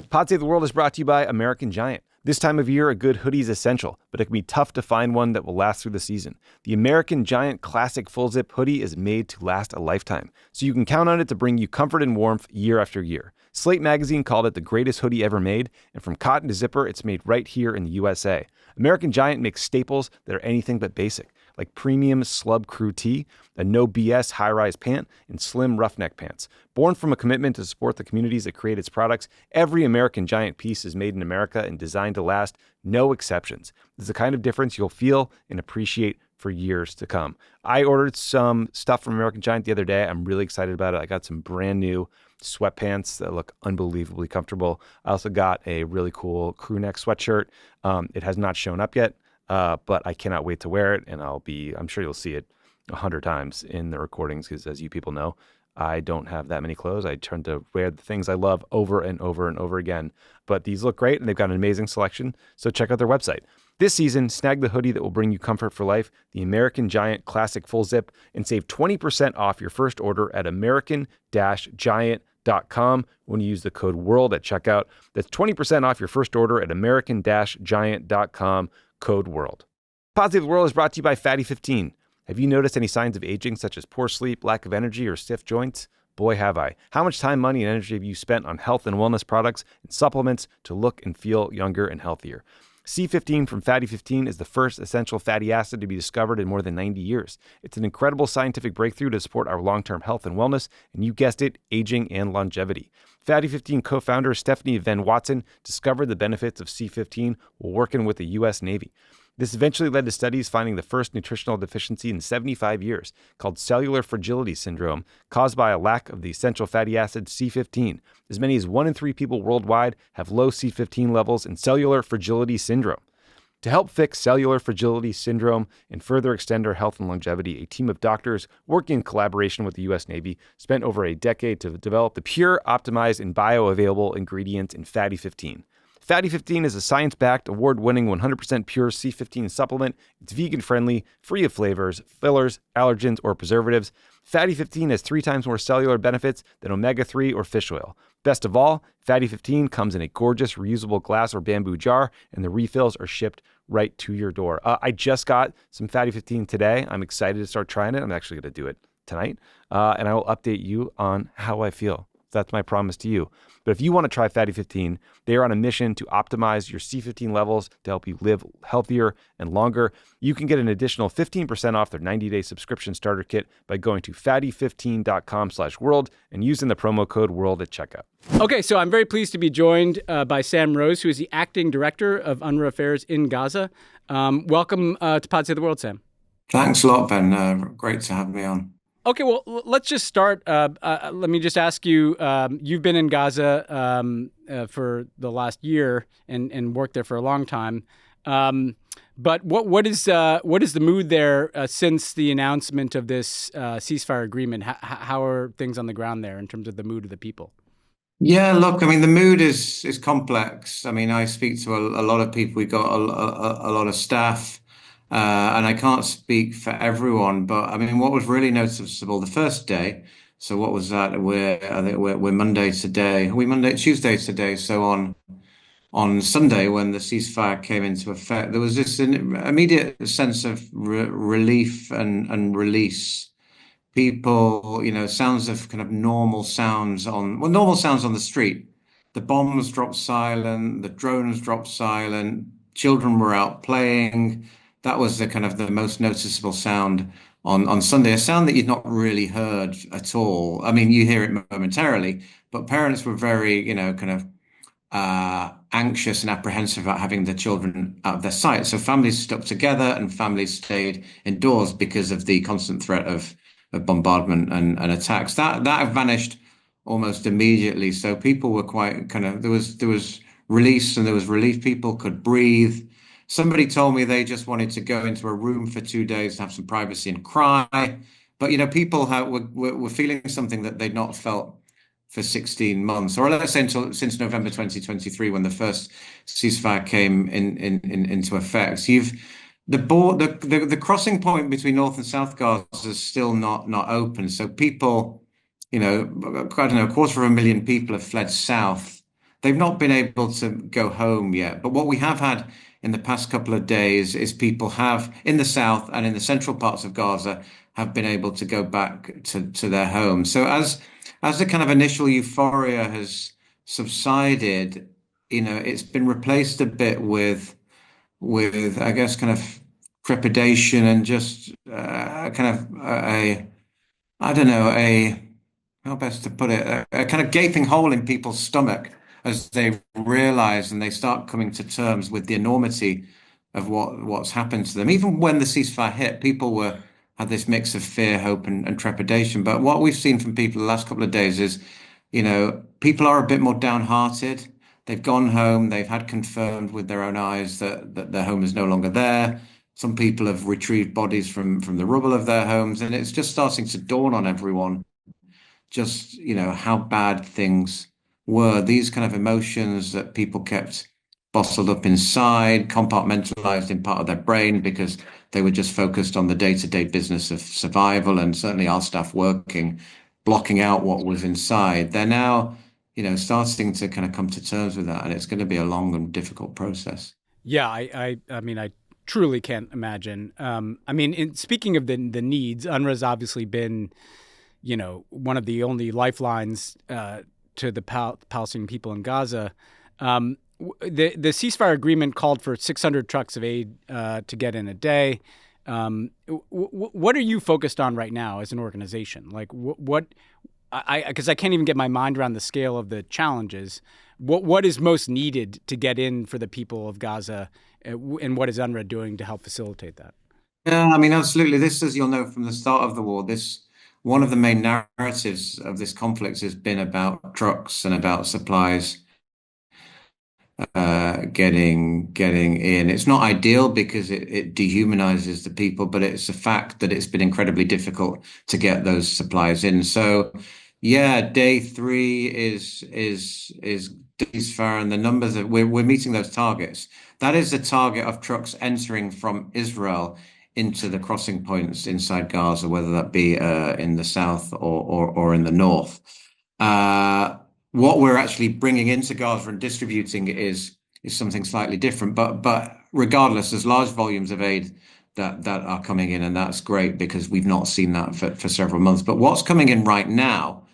Pod Save the World is brought to you by American Giant. This time of year, a good hoodie is essential, but it can be tough to find one that will last through the season. The American Giant Classic Full Zip hoodie is made to last a lifetime, so you can count on it to bring you comfort and warmth year after year. Slate Magazine called it the greatest hoodie ever made, and from cotton to zipper, it's made right here in the USA. American Giant makes staples that are anything but basic, like premium slub crew tee, a no BS high-rise pant, and slim roughneck pants. Born from a commitment to support the communities that create its products, every American Giant piece is made in America and designed to last, no exceptions. It's the kind of difference you'll feel and appreciate for years to come. I ordered some stuff from American Giant the other day. I'm really excited about it. I got some brand new sweatpants that look unbelievably comfortable. I also got a really cool crew neck sweatshirt. It has not shown up yet, but I cannot wait to wear it, and I'm sure you'll see it 100 times in the recordings because, as you people know, I don't have that many clothes. I tend to wear the things I love over and over and over again. But these look great, and they've got an amazing selection, so check out their website. This season, snag the hoodie that will bring you comfort for life, the American Giant Classic Full Zip, and save 20% off your first order at american-giant.com when you use the code WORLD at checkout. That's 20% off your first order at american-giant.com, code WORLD. Positive World is brought to you by Fatty 15. Have you noticed any signs of aging, such as poor sleep, lack of energy, or stiff joints? Boy, have I. How much time, money, and energy have you spent on health and wellness products and supplements to look and feel younger and healthier? C15 from Fatty 15 is the first essential fatty acid to be discovered in more than 90 years. It's an incredible scientific breakthrough to support our long-term health and wellness, and you guessed it, aging and longevity. Fatty 15 co-founder Stephanie Van Watson discovered the benefits of C15 while working with the U.S. Navy. This eventually led to studies finding the first nutritional deficiency in 75 years, called cellular fragility syndrome, caused by a lack of the essential fatty acid C15. As many as 1 in 3 people worldwide have low C15 levels in cellular fragility syndrome. To help fix cellular fragility syndrome and further extend our health and longevity, a team of doctors working in collaboration with the U.S. Navy spent over a decade to develop the pure, optimized, and bioavailable ingredients in Fatty 15. Fatty 15 is a science-backed, award-winning 100% pure C15 supplement. It's vegan-friendly, free of flavors, fillers, allergens, or preservatives. Fatty 15 has 3 times more cellular benefits than omega-3 or fish oil. Best of all, Fatty 15 comes in a gorgeous reusable glass or bamboo jar, and the refills are shipped right to your door. I just got some Fatty 15 today. I'm excited to start trying it. I'm actually going to do it tonight, and I will update you on how I feel. That's my promise to you. But if you want to try Fatty 15, they are on a mission to optimize your C15 levels to help you live healthier and longer. You can get an additional 15% off their 90-day subscription starter kit by going to fatty15.com/world and using the promo code WORLD at checkout. Okay, so I'm very pleased to be joined by Sam Rose, who is the acting director of UNRWA Affairs in Gaza. Welcome to Pod Save the World, Sam. Thanks a lot, Ben. Great to have me on. Okay, well, let's just start. Let me just ask you, you've been in Gaza for the last year and worked there for a long time. But what is the mood there since the announcement of this ceasefire agreement? How are things on the ground there in terms of the mood of the people? Yeah, look, I mean, the mood is complex. I mean, I speak to a lot of people. We got a lot of staff. And I can't speak for everyone, but I mean, what was really noticeable the first day. So what was that? I think we're Monday today. Tuesday today. So on Sunday, when the ceasefire came into effect, there was this immediate sense of relief and release. People, sounds of kind of normal sounds on the street. The bombs dropped silent. The drones dropped silent. Children were out playing. That was the most noticeable sound on Sunday, a sound that you'd not really heard at all. I mean, you hear it momentarily, but parents were very, anxious and apprehensive about having the children out of their sight. So families stuck together and families stayed indoors because of the constant threat of bombardment and attacks. That vanished almost immediately. So people were quite there was release and there was relief. People could breathe. Somebody told me they just wanted to go into a room for 2 days, have some privacy and cry. But, people were feeling something that they'd not felt for 16 months, or let's say since November 2023, when the first ceasefire came into effect. The crossing point between North and South Gaza is still not open. So people, I don't know, 250,000 people have fled south. They've not been able to go home yet. But what we have had in the past couple of days is people have, in the south and in the central parts of Gaza, have been able to go back to their homes. So as the kind of initial euphoria has subsided, it's been replaced a bit with I guess kind of trepidation and just how best to put it, a kind of gaping hole in people's stomach as they realize and they start coming to terms with the enormity of what's happened to them. Even when the ceasefire hit, people had this mix of fear, hope, and trepidation. But what we've seen from people the last couple of days is, people are a bit more downhearted. They've gone home. They've had confirmed with their own eyes that their home is no longer there. Some people have retrieved bodies from the rubble of their homes, and it's just starting to dawn on everyone just, how bad things were. These kind of emotions that people kept bottled up inside, compartmentalized in part of their brain because they were just focused on the day-to-day business of survival, and certainly our staff working, blocking out what was inside. They're now, starting to kind of come to terms with that, and it's going to be a long and difficult process. Yeah, I mean, I truly can't imagine. I mean, speaking of the needs, UNRWA's obviously been, one of the only lifelines to the Palestinian people in Gaza. The ceasefire agreement called for 600 trucks of aid to get in a day. What are you focused on right now as an organization? Like because I can't even get my mind around the scale of the challenges. What is most needed to get in for the people of Gaza, and what is UNRWA doing to help facilitate that? Yeah, I mean, absolutely. This, as you'll know from the start of the war, one of the main narratives of this conflict has been about trucks and about supplies getting in. It's not ideal because it dehumanizes the people, but it's a fact that it's been incredibly difficult to get those supplies in. So, yeah, day 3 is ceasefire, and the numbers that we're meeting those targets. That is the target of trucks entering from Israel into the crossing points inside Gaza, whether that be in the south or in the north. What we're actually bringing into Gaza and distributing is something slightly different. But regardless, there's large volumes of aid that are coming in, and that's great because we've not seen that for several months. But what's coming in right now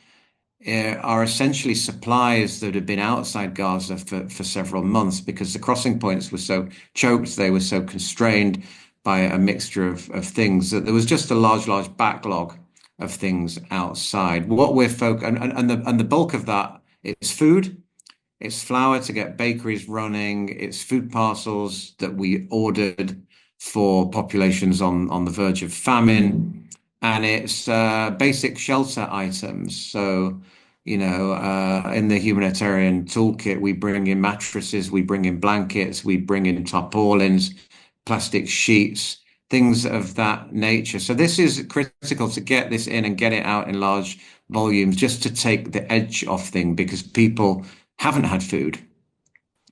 are essentially supplies that have been outside Gaza for several months because the crossing points were so choked, they were so constrained by a mixture of things that there was just a large backlog of things outside. What we're and the bulk of that is food. It's flour to get bakeries running. It's food parcels that we ordered for populations on the verge of famine. And it's basic shelter items. So, in the humanitarian toolkit, we bring in mattresses, we bring in blankets, we bring in tarpaulins, plastic sheets, things of that nature. So this is critical to get this in and get it out in large volumes, just to take the edge off things, because people haven't had food,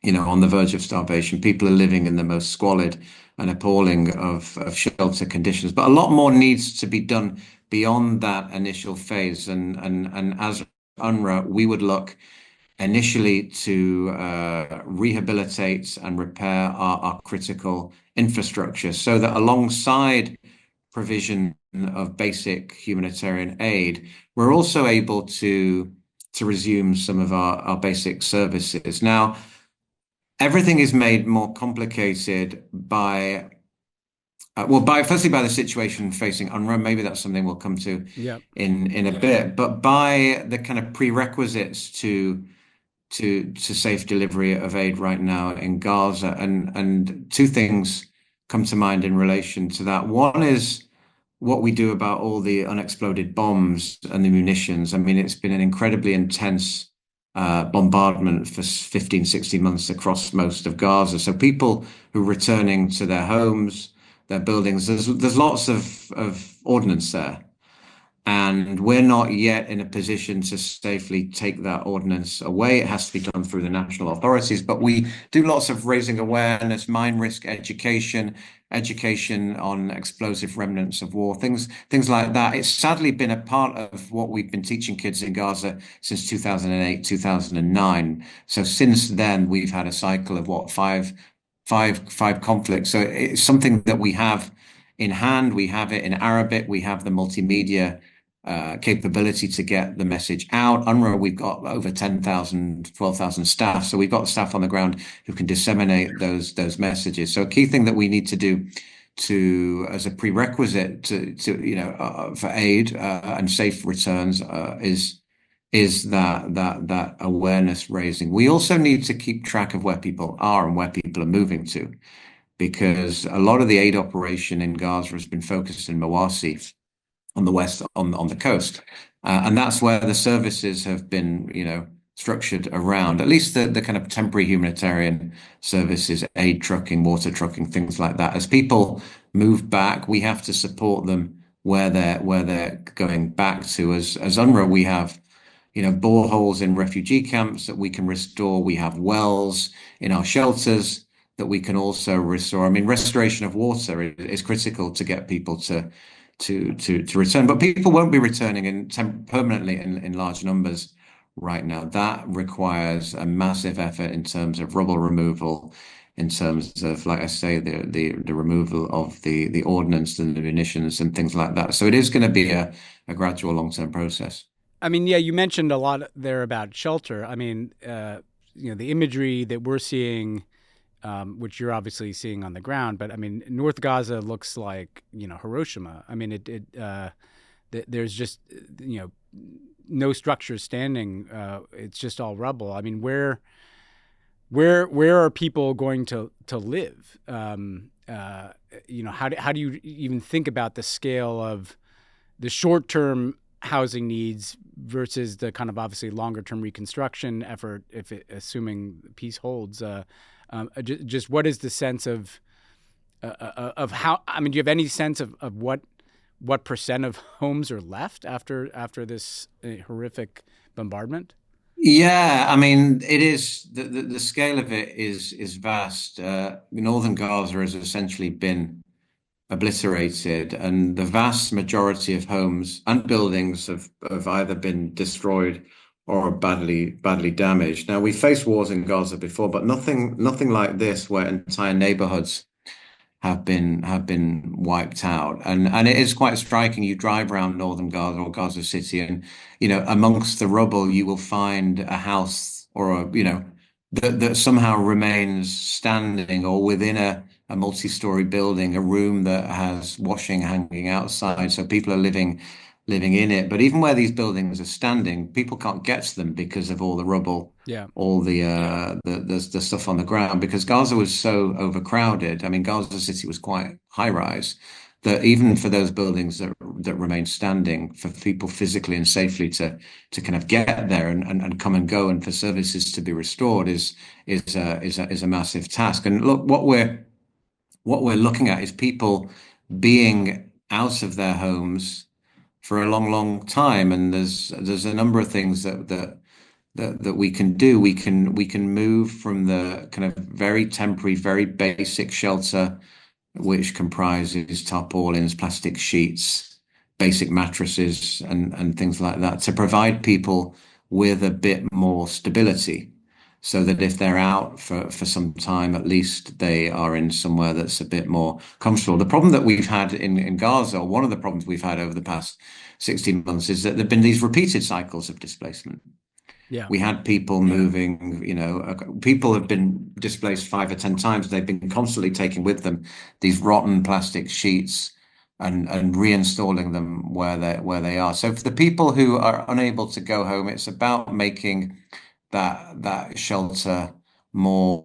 on the verge of starvation. People are living in the most squalid and appalling of shelter conditions. But a lot more needs to be done beyond that initial phase. And as UNRWA, we would look initially to rehabilitate and repair our critical infrastructure so that alongside provision of basic humanitarian aid, we're also able to resume some of our basic services. Now, everything is made more complicated by firstly by the situation facing UNRWA. Maybe that's something we'll come to in a bit, but by the kind of prerequisites to safe delivery of aid right now in Gaza. And two things come to mind in relation to that. One is what we do about all the unexploded bombs and the munitions. I mean, it's been an incredibly intense bombardment for 15, 16 months across most of Gaza. So people who are returning to their homes, their buildings, there's lots of ordnance there. And we're not yet in a position to safely take that ordnance away. It has to be done through the national authorities, but we do lots of raising awareness, mine risk education on explosive remnants of war, things like that. It's sadly been a part of what we've been teaching kids in Gaza since 2008, 2009. So since then, we've had a cycle of five conflicts. So it's something that we have in hand. We have it in Arabic. We have the multimedia capability to get the message out. UNRWA, we've got over 10,000, 12,000 staff. So we've got staff on the ground who can disseminate those messages. So a key thing that we need to do as a prerequisite for aid and safe returns is that awareness raising. We also need to keep track of where people are and where people are moving to, because a lot of the aid operation in Gaza has been focused in Mawasi on the west, on the coast. And that's where the services have been, structured around, at least the kind of temporary humanitarian services, aid trucking, water trucking, things like that. As people move back, we have to support them where they're going back to. As UNRWA, we have, boreholes in refugee camps that we can restore. We have wells in our shelters that we can also restore. I mean, restoration of water is critical to get people to return, but people won't be returning permanently in large numbers right now. That requires a massive effort in terms of rubble removal, in terms of, like I say, the removal of the ordnance and the munitions and things like that. So it is going to be a gradual long-term process. I mean, yeah, you mentioned a lot there about shelter. I mean, the imagery that we're seeing, which you're obviously seeing on the ground, but I mean, North Gaza looks like, Hiroshima. I mean, there's just, no structures standing. It's just all rubble. I mean, where are people going to live? How do you even think about the scale of the short-term housing needs versus the kind of obviously longer-term reconstruction effort, assuming peace holds? Just what is the sense of how? I mean, do you have any sense of what percent of homes are left after this horrific bombardment? Yeah, I mean, it is the scale of it is vast. Northern Gaza has essentially been obliterated, and the vast majority of homes and buildings have either been destroyed or badly damaged. Now, we faced wars in Gaza before, but nothing like this, where entire neighborhoods have been wiped out. And it is quite striking. You drive around northern Gaza or Gaza City, and amongst the rubble you will find a house or that somehow remains standing, or within a multi-story building, a room that has washing hanging outside. So people are living in it. But even where these buildings are standing, people can't get to them because of all the rubble, all the stuff on the ground, because Gaza was so overcrowded. I mean, Gaza City was quite high rise, that even for those buildings that remain standing, for people physically and safely to kind of get there and come and go, and for services to be restored is a massive task. And look, what we're looking at is people being out of their homes for a long time, and there's a number of things that we can do. We can move from the kind of very temporary, very basic shelter, which comprises tarpaulins, plastic sheets, basic mattresses, and things like that, to provide people with a bit more stability, so that if they're out for some time, at least they are in somewhere that's a bit more comfortable. The problem that we've had in Gaza, or one of the problems we've had over the past 16 months, is that there have been these repeated cycles of displacement. Yeah. We had people moving, people have been displaced 5 or 10 times. They've been constantly taking with them these rotten plastic sheets and reinstalling them where they are. So for the people who are unable to go home, it's about making that shelter more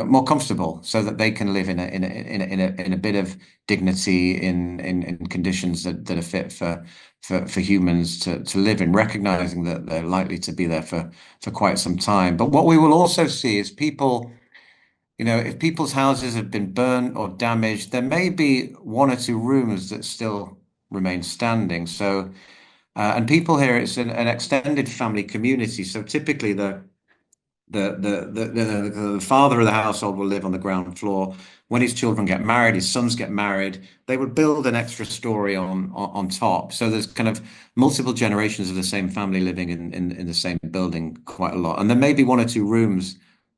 more comfortable, so that they can live in a bit of dignity in conditions that are fit for humans to live in, recognizing that they're likely to be there for quite some time. But what we will also see is people, if people's houses have been burnt or damaged, there may be 1 or 2 rooms that still remain standing. So and people here, it's an extended family community. So typically the father of the household will live on the ground floor. When his children get married, his sons get married, they would build an extra story on top. So there's kind of multiple generations of the same family living in the same building quite a lot. And there may be 1 or 2 rooms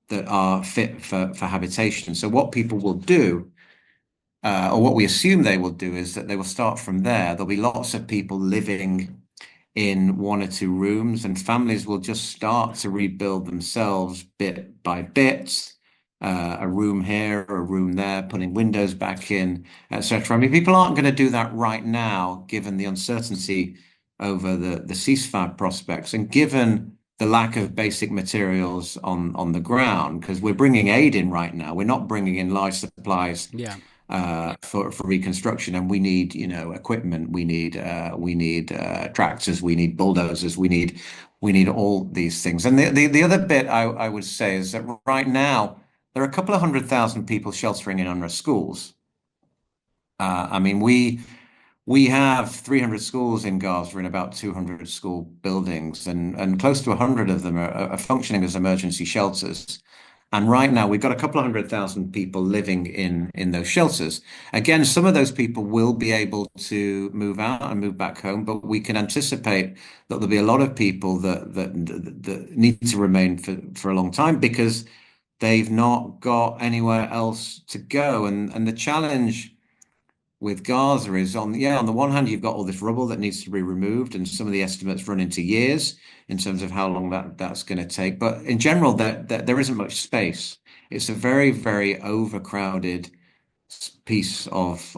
that are fit for habitation. So what people will do, or what we assume they will do, is that they will start from there. There'll be lots of people living in 1 or 2 rooms, and families will just start to rebuild themselves bit by bit, a room here, a room there, putting windows back in, etc. I mean, people aren't going to do that right now, given the uncertainty over the ceasefire prospects, and given the lack of basic materials on the ground, because we're bringing aid in right now. We're not bringing in large supplies. For reconstruction, and we need equipment, we need tractors, we need bulldozers, we need all these things. And the other bit I would say is that right now there are a couple of 100,000 people sheltering in UNRWA schools. I mean, We have 300 schools in Gaza in about 200 school buildings, and close to 100 of them are functioning as emergency shelters. And right now, we've got a couple of 100,000 people living in those shelters. Again, some of those people will be able to move out and move back home, but we can anticipate that there'll be a lot of people that need to remain for a long time because they've not got anywhere else to go. And the challenge with Gaza is on the one hand, you've got all this rubble that needs to be removed, and some of the estimates run into years in terms of how long that's going to take. But in general, there isn't much space. It's a very, very overcrowded piece of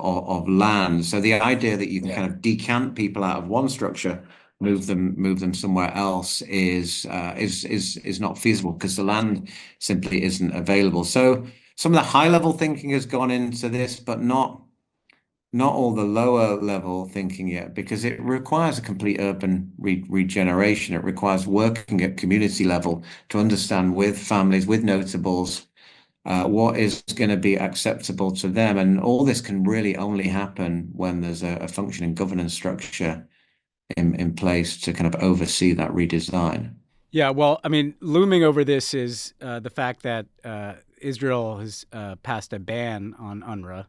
land. So the idea that you can kind of decant people out of one structure, move them somewhere else is not feasible because the land simply isn't available. So some of the high level thinking has gone into this, but not all the lower level thinking yet, because it requires a complete urban regeneration. It requires working at community level to understand with families, with notables, what is going to be acceptable to them. And all this can really only happen when there's a functioning governance structure in place to kind of oversee that redesign. Yeah, well, I mean, looming over this is the fact that Israel has passed a ban on UNRWA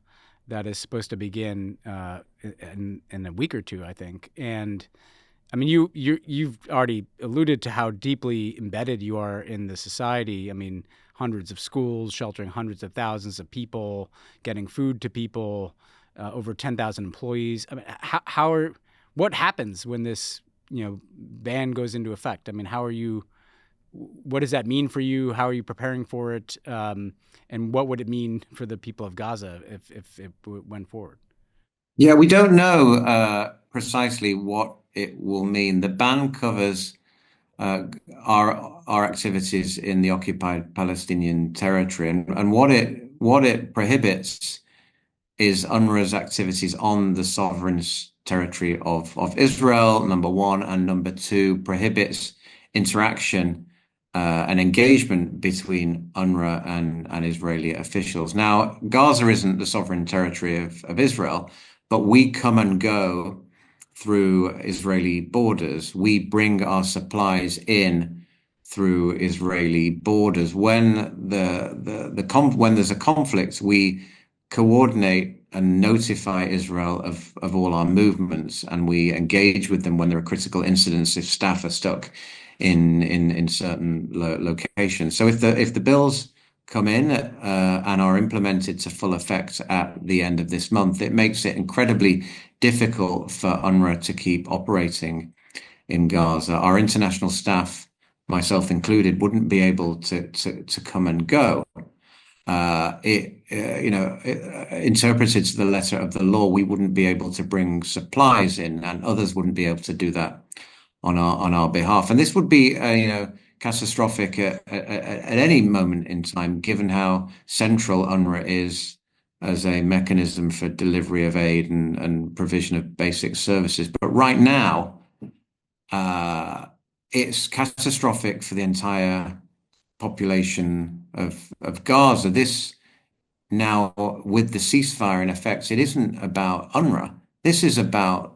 that is supposed to begin in a week or two, I think. And I mean, you've already alluded to how deeply embedded you are in the society. I mean, hundreds of schools sheltering hundreds of thousands of people, getting food to people, over 10,000 employees. I mean, what happens when this ban goes into effect? I mean, what does that mean for you? How are you preparing for it? And what would it mean for the people of Gaza if it went forward? Yeah, we don't know precisely what it will mean. The ban covers our activities in the occupied Palestinian territory, and what it prohibits is UNRWA's activities on the sovereign territory of Israel, number one, and number two, prohibits interaction and engagement between UNRWA and Israeli officials. Now, Gaza isn't the sovereign territory of Israel, but we come and go through Israeli borders. We bring our supplies in through Israeli borders. When when there's a conflict, we coordinate and notify Israel of all our movements, and we engage with them when there are critical incidents if staff are stuck in certain locations. So if the bills come in and are implemented to full effect at the end of this month, it makes it incredibly difficult for UNRWA to keep operating in Gaza. Our international staff, myself included, wouldn't be able to come and go. Interpreted to the letter of the law, we wouldn't be able to bring supplies in, and others wouldn't be able to do that on our behalf. And this would be catastrophic at any moment in time, given how central UNRWA is as a mechanism for delivery of aid and provision of basic services. But right now, it's catastrophic for the entire population of Gaza. This now, with the ceasefire in effect, it isn't about UNRWA. This is about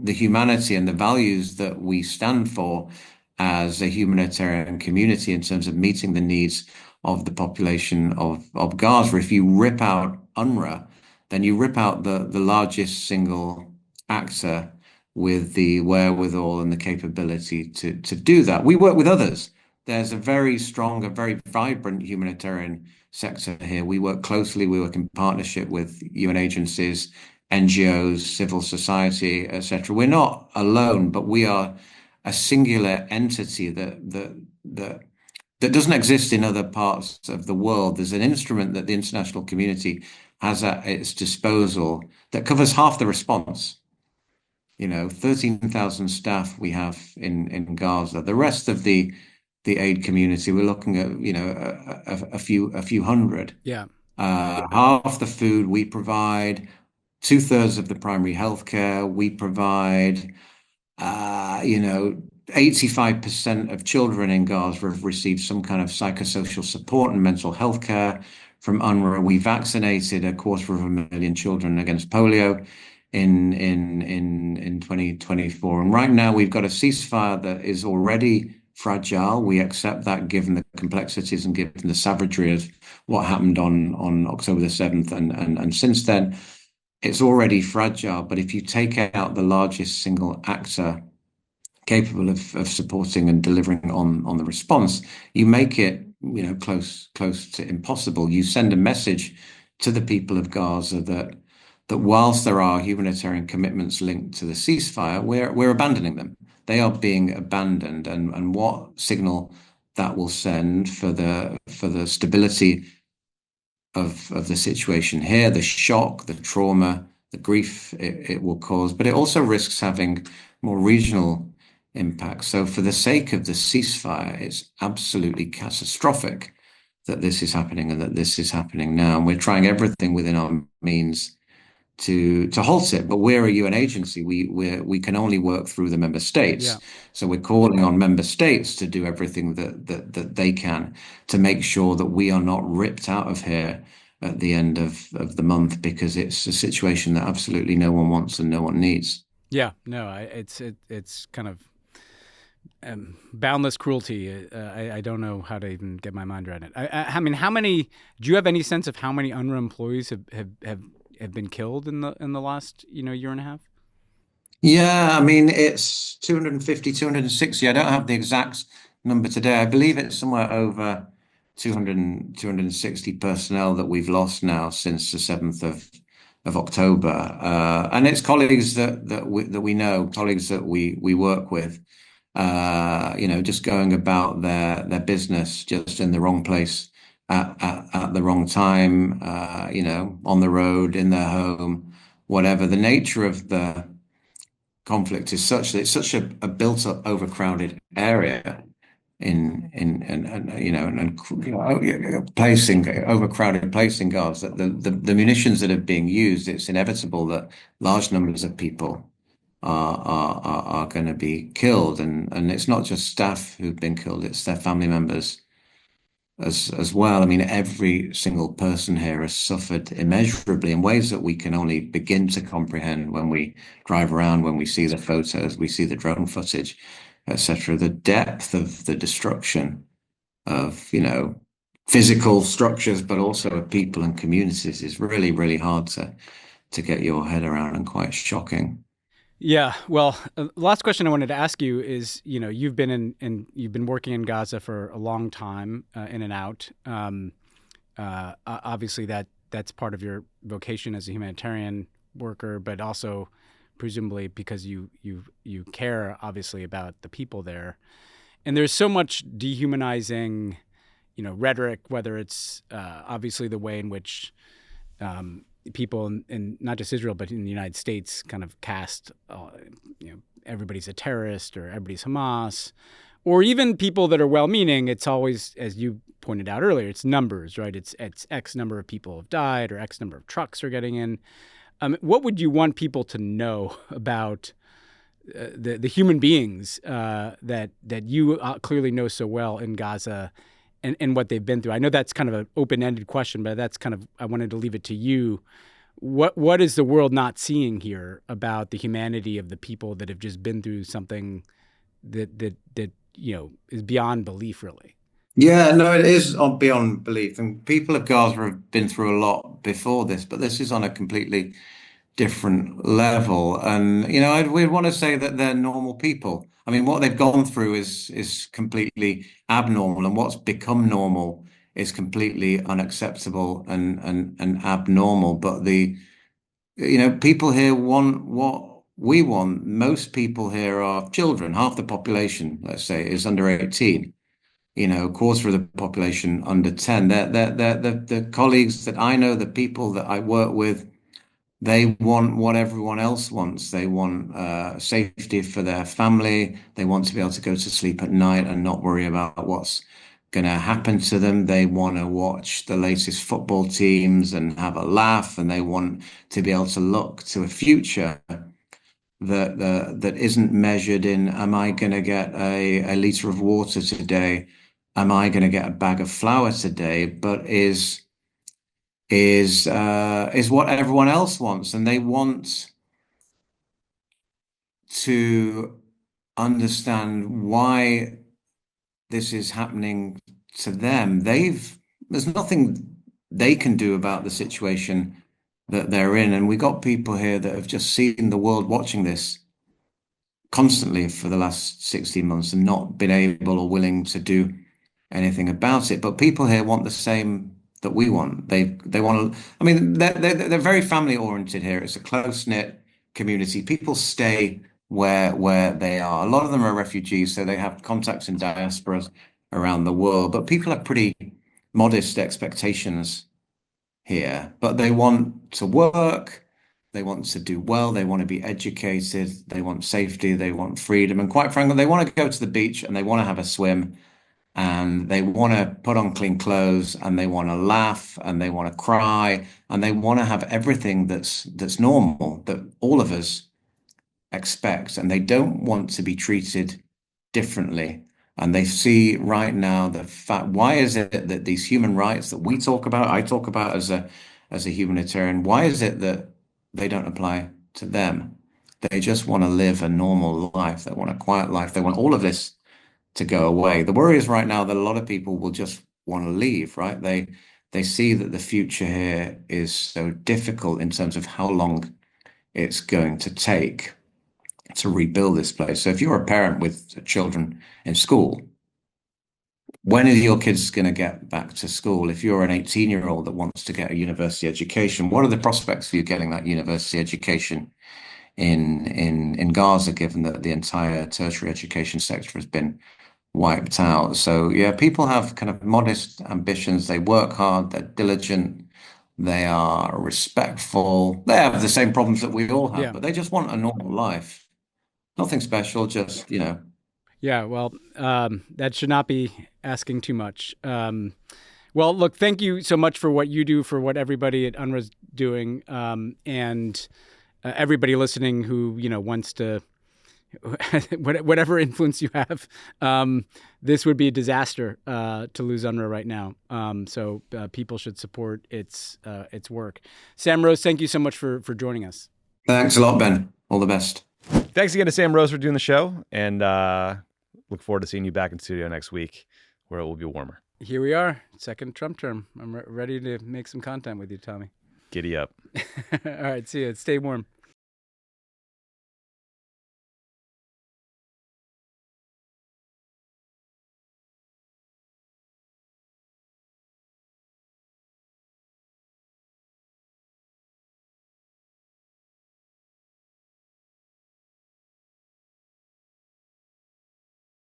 the humanity and the values that we stand for as a humanitarian community in terms of meeting the needs of the population of Gaza. If you rip out UNRWA, then you rip out the largest single actor with the wherewithal and the capability to do that. We work with others. There's a very strong, a very vibrant humanitarian sector here. We work closely, we work in partnership with UN agencies, NGOs, civil society, etc. We're not alone, but we are a singular entity that doesn't exist in other parts of the world. There's an instrument that the international community has at its disposal that covers half the response. 13,000 staff we have in Gaza. The rest of the aid community, we're looking at a few hundred. Yeah. Half the food we provide, 2/3 of the primary healthcare we provide. 85% of children in Gaza have received some kind of psychosocial support and mental health care from UNRWA. We vaccinated 250,000 children against polio in 2024. And right now we've got a ceasefire that is already fragile. We accept that given the complexities and given the savagery of what happened on October the 7th. And since then, it's already fragile. But if you take out the largest single actor capable of supporting and delivering on the response, you make it, close to impossible. You send a message to the people of Gaza that whilst there are humanitarian commitments linked to the ceasefire, we're abandoning them. They are being abandoned, and what signal that will send for the stability of the situation here, the shock, the trauma, the grief it will cause, but it also risks having more regional impact. So for the sake of the ceasefire, it's absolutely catastrophic that this is happening and that this is happening now. And we're trying everything within our means to halt it. But we're a UN agency. We can only work through the member states. Yeah. So we're calling on member states to do everything that they can to make sure that we are not ripped out of here at the end of the month, because it's a situation that absolutely no one wants and no one needs. Yeah, no, it's kind of boundless cruelty. I don't know how to even get my mind around it. I mean, do you have any sense of how many UNRWA employees have been killed in the last year and a half? Yeah, I mean, it's 250, 260. I don't have the exact number today. I believe it's somewhere over 260 personnel that we've lost now since the 7th of October. And it's colleagues that we know, colleagues that we work with, just going about their business just in the wrong place at the wrong time, on the road, in their home, whatever. The nature of the conflict is such that it's such a built up, overcrowded area placing overcrowded placing guards, that the munitions that are being used, it's inevitable that large numbers of people are going to be killed, and it's not just staff who've been killed, it's their family members as well. I mean, every single person here has suffered immeasurably in ways that we can only begin to comprehend when we drive around, when we see the photos, we see the drone footage, etc. The depth of the destruction of, physical structures, but also of people and communities is really, really hard to get your head around, and quite shocking. Yeah. Well, last question I wanted to ask you is, you've been you've been working in Gaza for a long time, in and out. Obviously, that's part of your vocation as a humanitarian worker, but also presumably because you care obviously about the people there. And there's so much dehumanizing, rhetoric, whether it's obviously the way in which people in not just Israel, but in the United States kind of cast, everybody's a terrorist or everybody's Hamas, or even people that are well-meaning. It's always, as you pointed out earlier, it's numbers, right? It's X number of people have died or X number of trucks are getting in. What would you want people to know about the human beings that you clearly know so well in Gaza and what they've been through? I know that's kind of an open-ended question, but that's kind of, I wanted to leave it to you. What is the world not seeing here about the humanity of the people that have just been through something that is beyond belief, really? Yeah, no, it is beyond belief. And people of Gaza have been through a lot before this, but this is on a completely different level. And, we'd want to say that they're normal people. I mean, what they've gone through is completely abnormal, and what's become normal is completely unacceptable and abnormal. But people here want what we want. Most people here are children. Half the population, let's say, is under 18. A quarter of the population under 10. The colleagues that I know, the people that I work with, they want what everyone else wants. They want safety for their family. They want to be able to go to sleep at night and not worry about what's going to happen to them. They want to watch the latest football teams and have a laugh, and they want to be able to look to a future that isn't measured in, am I going to get a liter of water today? Am I going to get a bag of flour today? But is what everyone else wants, and they want to understand why this is happening to them. There's nothing they can do about the situation that they're in. And we got people here that have just seen the world watching this constantly for the last 16 months and not been able or willing to do anything about it. But people here want the same that we want. They want to, I mean, they're very family oriented here. It's a close-knit community. People stay where they are. A lot of them are refugees, so they have contacts in diasporas around the world. But people have pretty modest expectations here. But they want to work, they want to do well, they want to be educated, they want safety, they want freedom. And quite frankly, they want to go to the beach and they want to have a swim and they want to put on clean clothes and they want to laugh and they want to cry and they want to have everything that's normal, that all of us expect. And they don't want to be treated differently. And they see right now the fact, why is it that these human rights that we talk about, I talk about as a humanitarian, why is it that they don't apply to them? They just want to live a normal life. They want a quiet life. They want all of this to go away. The worry is right now that a lot of people will just want to leave, right? They see that the future here is so difficult in terms of how long it's going to take to rebuild this place. So if you're a parent with children in school, when are your kids going to get back to school? If you're an 18-year-old that wants to get a university education, what are the prospects for you getting that university education in Gaza, given that the entire tertiary education sector has been wiped out? So yeah, people have kind of modest ambitions. They work hard, they're diligent, they are respectful. They have the same problems that we all have, but they just want a normal life. Nothing special, just, Yeah, well, that should not be asking too much. Well, look, thank you so much for what you do, for what everybody at UNRWA is doing, and everybody listening who, wants to, whatever influence you have, this would be a disaster to lose UNRWA right now. So people should support its work. Sam Rose, thank you so much for joining us. Thanks a lot, Ben. All the best. Thanks again to Sam Rose for doing the show, and look forward to seeing you back in studio next week where it will be warmer. Here we are, second Trump term. I'm ready to make some content with you, Tommy. Giddy up. All right, see you. Stay warm.